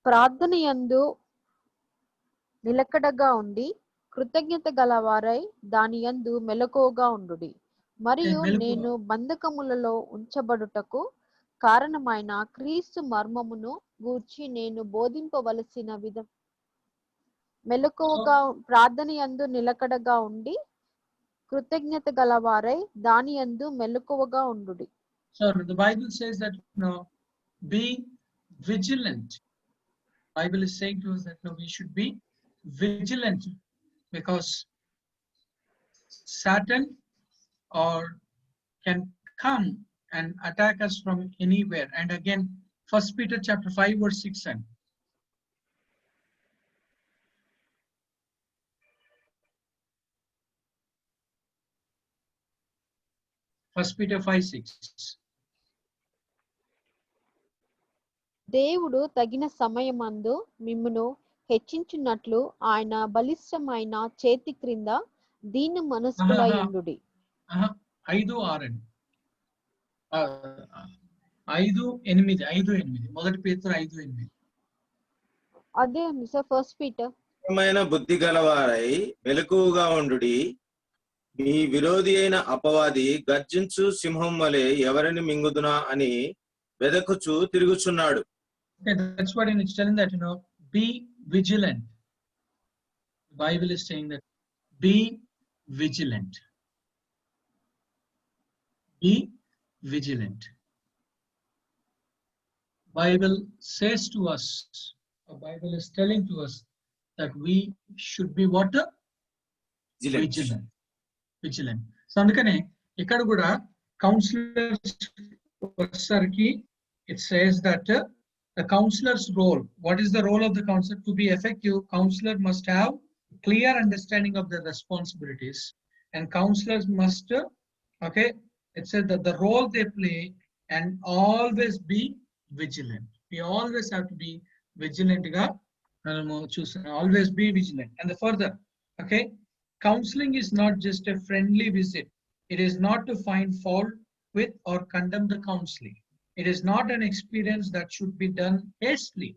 ప్రార్థనయందు నిలకడగా ఉండి, కృతజ్ఞత గలవారై దానియందు మెలకువగా ఉండుడి. మరియు నేను బంధకములలో ఉంచబడుటకు కారణమైన క్రీస్తు మర్మమును గూర్చి నేను బోధింపవలసిన విధం మెలకువగా ప్రార్థన యందు నిలకడగా ఉండి కృతజ్ఞత గలవారై దాని యందు మెలకువగా ఉండుడి. So the Bible says that be vigilant. Bible is saying to us that we should be vigilant because Satan can come and attack us from anywhere. And again, 1 Peter chapter 5 verse 6 and 1 Peter 5:6. దేవుడు తగిన సమయమందు మిమ్మును హెచ్చించున్నట్లు ఆయన బలిష్టమైన చేతి క్రింద దీన మనస్కులై ఉండుడి. 5:6 5:8 మొదటి పేతురు 5:8. అదే అండి సార్ ఫస్ట్ పీటర్. బుద్ధి గలవారై మెలకువగా ఉండుడి, మీ విరోధి అయిన అపవాది గర్జించు సింహం వలె ఎవరిని మింగుదునా అని వెదకుచు తిరుగుచున్నాడు. That's what it's telling that be vigilant. The Bible is saying that be vigilant. Be vigilant. Bible says to us, the Bible is telling to us that we should be what? Vigilant. Vigilant. So అందుకనే ఇక్కడ కూడా counsellors వచ్చేసరికి it says that the counselor's role, what is the role of the counselor? To be effective, counselor must have clear understanding of the responsibilities, and counselors must it says that the role they play and always be vigilant. We always have to be vigilant ga always be vigilant. And the further counseling is not just a friendly visit. It is not to find fault with or condemn the counseling. It is not an experience that should be done hastily.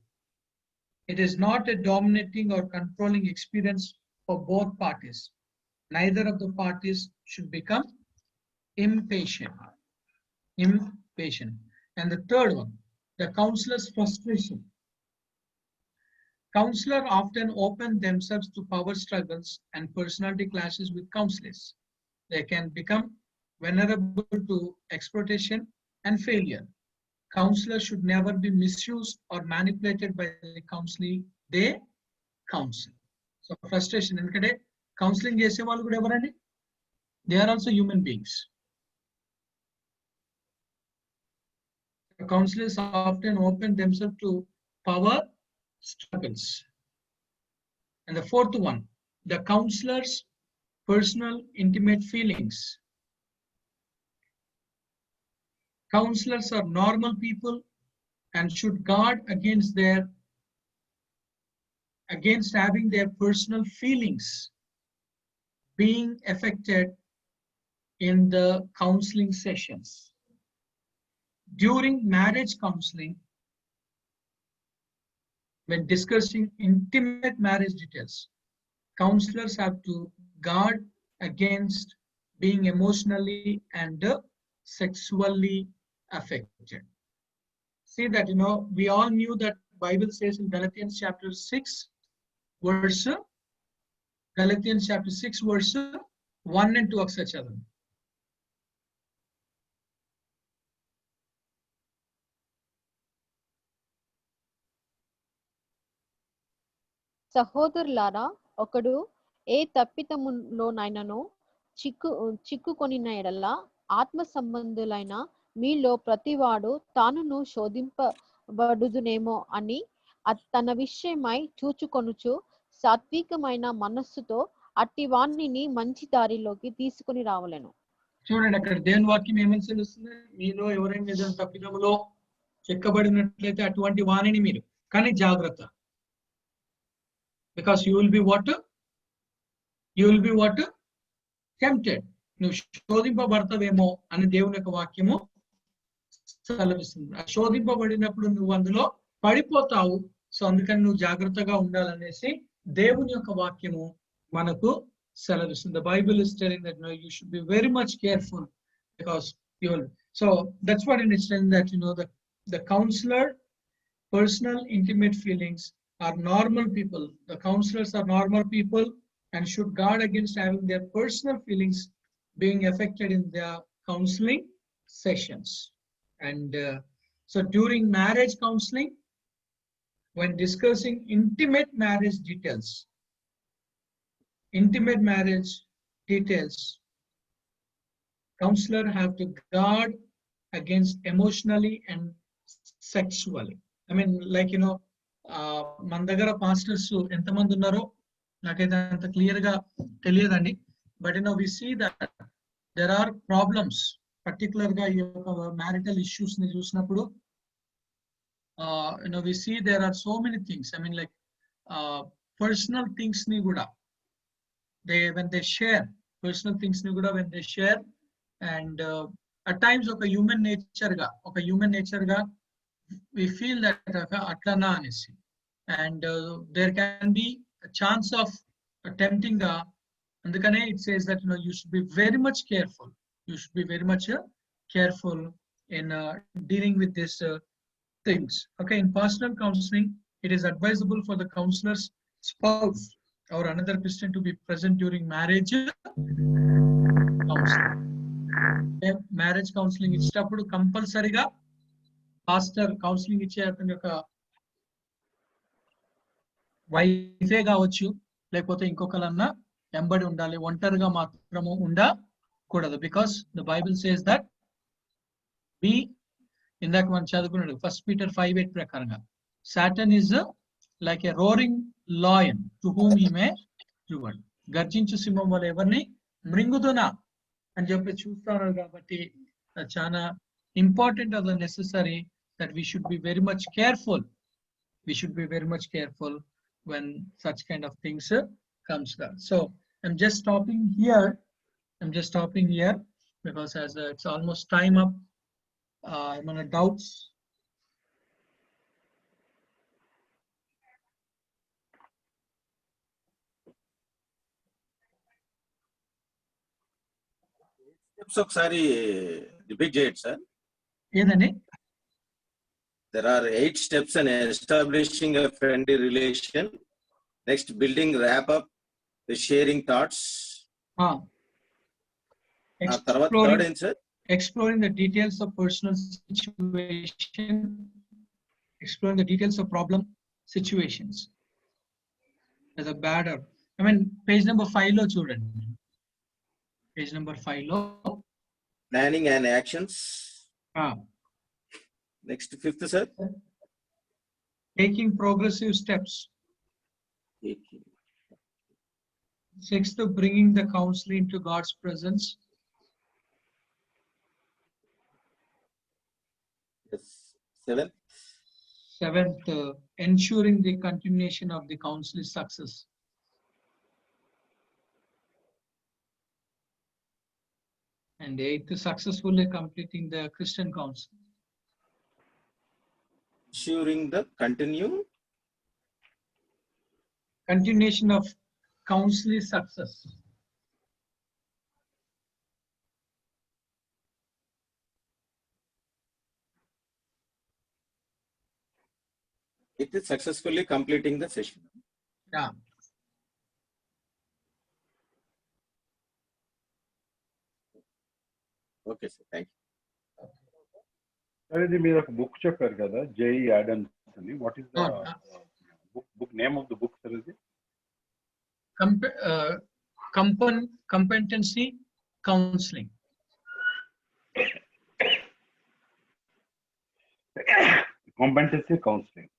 It is not a dominating or controlling experience for both parties. Neither of the parties should become impatient. And the third one, the counselor's frustration. Counselors often open themselves to power struggles and personality clashes with counselors. They can become vulnerable to exploitation and failure. Counselors should never be misused or manipulated by the counseling they counsel. So frustration. Endukante counseling chese vallu kuda evarandi? They are also human beings. The counselors often open themselves to power struggles. And the fourth one, the counselor's personal intimate feelings. Counselors are normal people and should guard against having their personal feelings being affected in the counseling sessions. During marriage counseling, when discussing intimate marriage details, counselors have to guard against being emotionally and sexually affected. See that we all knew that Bible says in Galatians chapter 6 verse 1 and 2 ఒకసారి చదవండి. సహోదరులారా, ఒకడు ఏ తప్పితములోనైనను చిక్కుకొనిన ఎడల ఆత్మ సంబంధులైన మీలో ప్రతివాడు తానును శోధింపబడుదునేమో అని తన విషయమై చూచుకొనుచు సాత్వికమైన మనస్సుతో అట్టి వాణిని మంచి దారిలోకి తీసుకుని రావలెను. చూడండి, అక్కడ దేవుని వాక్యం ఏమని తెలుస్తుంది? మీలో ఎవరైనా ఏదైనా తప్పిదములో చెక్కబడినట్లయితే అటువంటి వాణిని మీరు, కానీ జాగ్రత్త. Because you will be what? Tempted. నువ్వు శోధింపబడతావేమో అని దేవుని యొక్క వాక్యము సెలవిస్తుంది. శోధింపబడినప్పుడు నువ్వు అందులో పడిపోతావు. సో అందుకని నువ్వు జాగ్రత్తగా ఉండాలనేసి దేవుని యొక్క వాక్యము మనకు సెలవిస్తుంది. The Bible is telling that you should be very much careful because you will. So that's what it is telling, that the counselor personal intimate feelings are normal people. The counselors are normal people and should guard against having their personal feelings being affected in their counseling sessions. And so during marriage counseling, when discussing intimate marriage details, counselor have to guard against emotionally and sexually. I mean, like మన దగ్గర pastors ఎంతమంది ఉన్నారో నాకైతే అంత clear గా తెలియదండి. But we see that there are problems, particular గా ఈ యొక్క మ్యారిటల్ ఇష్యూస్ ని చూసినప్పుడు we see there are so many things. I mean like personal things ని కూడా when they share personal things ni kuda when they share, and at times oka human nature ga we feel that atlana anesi, and there can be a chance of attempting ga, andukane it says that you should be very much careful. You should be very much careful in dealing with these things. Okay, in pastoral counseling it is advisable for the counselor's spouse or another Christian to be present during marriage counseling. Marriage counseling ఇచ్చేటప్పుడు కంపల్సరీగా pastor counselling ఇచ్చే అతని యొక్క వైఫే కావచ్చు, లేకపోతే ఇంకొకరన్నా ఎంబడి ఉండాలి, ఒంటరిగా మాత్రము ఉండకూడదు. Because the Bible says that ఇందాక మనం చదువుకున్నాడు 1 Peter 5:8 ప్రకారంగా Satan is like a roaring lion to whom he may devour. గర్జించు సింహం వల్ల ఎవరిని మృంగుదునా అని చెప్పి చూస్తున్నారు. కాబట్టి చాలా important or necessary that we should be very much careful. We should be very much careful when such kind of things comes down. So I'm just stopping here because as it's almost time up. I'm on doubts. ఒకసారి repeat చేయండి sir. ఏదండి? There are 8 steps in establishing a friendly relation. Next, building wrap up, the sharing thoughts. Exploring the details of personal situation, exploring the details of problem situations. As a batter. I mean, page number 5 lo chudandi. Page number 5 lo. Planning and actions. Next, 5th, sir. Taking progressive steps. 6th, bringing the counseling to God's presence. Yes. 7th, ensuring the continuation of the counseling success. And 8th, successfully completing the Christian counsel. Ensuring the continuation of counseling success. It is successfully completing the session. Yeah. Okay, sir. Thank you. Sir, మీరు ఒక book చెప్పారు కదా, JEE Adams అని. What is the book name of the book, sir? Is it competency counseling? Competency counseling.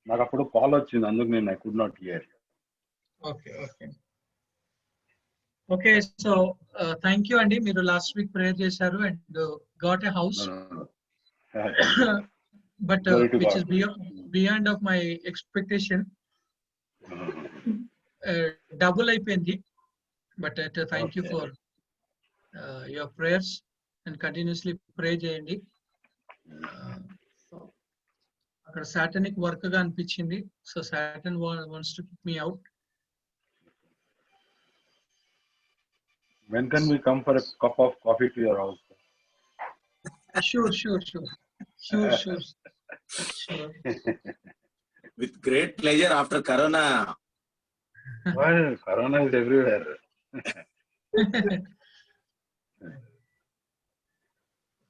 నాకు అప్పుడు call వచ్చింది, అందుకు నేను I could not hear. Okay so thank you అండి. మీరు లాస్ట్ వీక్ ప్రేయర్ చేశారు and got a house, but which is beyond of my expectation. Double అయిపోయింది. But thank you for your prayers and continuously pray చేయండి. అక్కడ satanic work గా అనిపించింది. So Satan wants to kick me out. When can we come for a cup of coffee to your house? Sure. With great pleasure after Corona. Well, Corona is everywhere.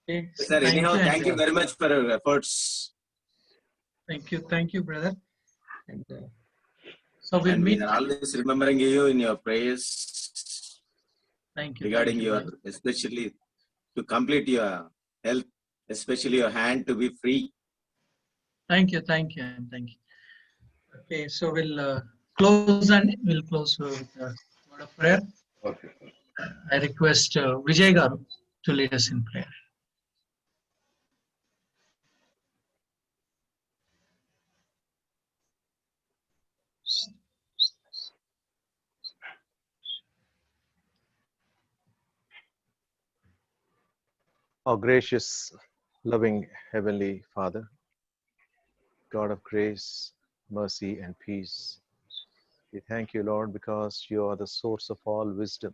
Okay, Sir, anyhow, thank you and, very much for your efforts. Thank you, brother. And, so we'll And meet. we are always remembering you in your prayers. Thank you. Regarding thank you, your, brother. especially to complete your health, especially your hand to be free. Thank you. Okay, so we'll close with a word of prayer. Okay. I request Vijay Garu to lead us in prayer. Our gracious, loving Heavenly Father, God of grace, mercy, and peace, we thank you, Lord, because you are the source of all wisdom.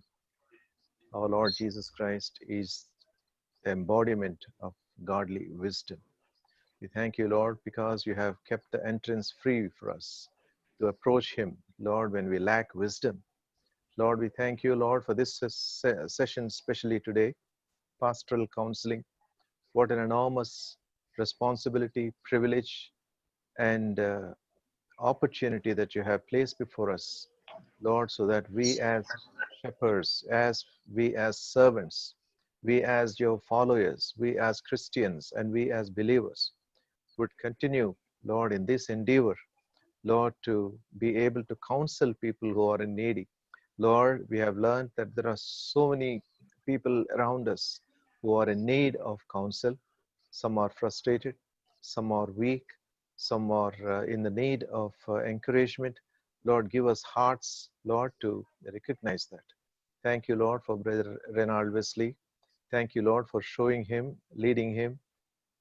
Our Lord Jesus Christ is the embodiment of godly wisdom. We thank you, Lord, because you have kept the entrance free for us to approach Him, Lord, when we lack wisdom. Lord, we thank you, Lord, for this session, especially today, pastoral counseling. What an enormous responsibility, privilege, and opportunity that you have placed before us, Lord, so that we as shepherds, we as servants, we as your followers, we as Christians, and we as believers would continue, Lord, in this endeavor, Lord, to be able to counsel people who are in needy. Lord, we have learned that there are so many people around us who are in need of counsel. Some are frustrated, some are weak, some are in the need of encouragement. Lord, give us hearts, Lord, to recognize that. Thank you, Lord, for Brother Renald Wesley. Thank you, Lord, for showing him, leading him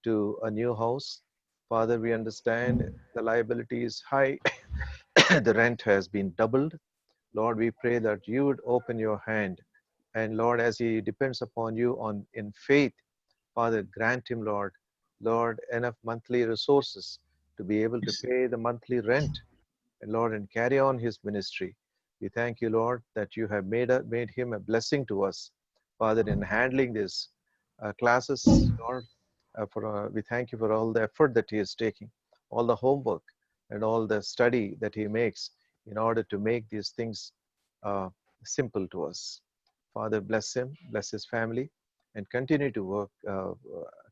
to a new house. Father, we understand the liability is high. The rent has been doubled. Lord, we pray that you would open your hand. And Lord, as he depends upon you in faith, Father, grant him, Lord, enough monthly resources to be able to pay the monthly rent, and Lord, and carry on his ministry. We thank you, Lord, that you have made him a blessing to us, Father, in handling these classes, Lord. We thank you for all the effort that he is taking, all the homework, and all the study that he makes in order to make these things simple to us. Father, bless him, bless his family, and continue to work,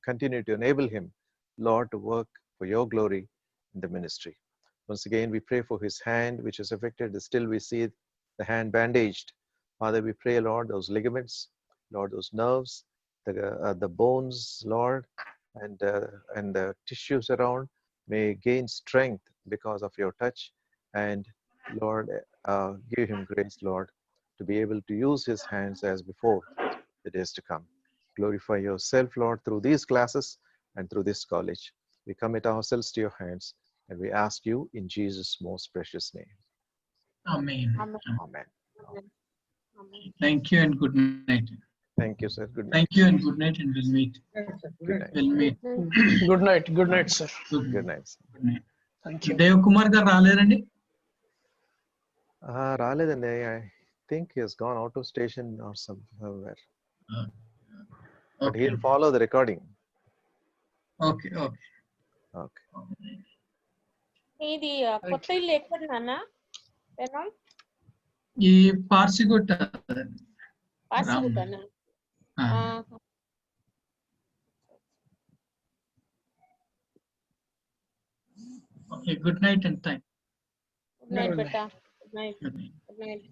continue to enable him, Lord, to work for your glory in the ministry. Once again, we pray for his hand, which is affected. Still, we see the hand bandaged. Father, we pray, Lord, those ligaments, Lord, those nerves, the bones, Lord, and the tissues around may gain strength because of your touch. And Lord, give him grace, Lord, to be able to use his hands as before the days to come. Glorify yourself, Lord, through these classes and through this college. We commit ourselves to your hands, and we ask you in Jesus' most precious name. Amen. Amen. Amen. Amen. Thank you and good night. Thank you, sir. Good night. Thank you and good night, and we'll meet. Good night. We'll meet. Good night, sir. Good night, sir. Good night. Thank you. Dev Kumar garu రాలేరండి? రాలేదండి. I think he has gone out of station or somewhere. But Okay. he'll follow the recording. Okay. ఇది కొత్త ఇల్లు ఎక్కడ నాన్న Reynold ఈ పార్సిగుట్ట పాసిగుట్టనా Okay, good night and time. Good night బెటా good night Good night. Good night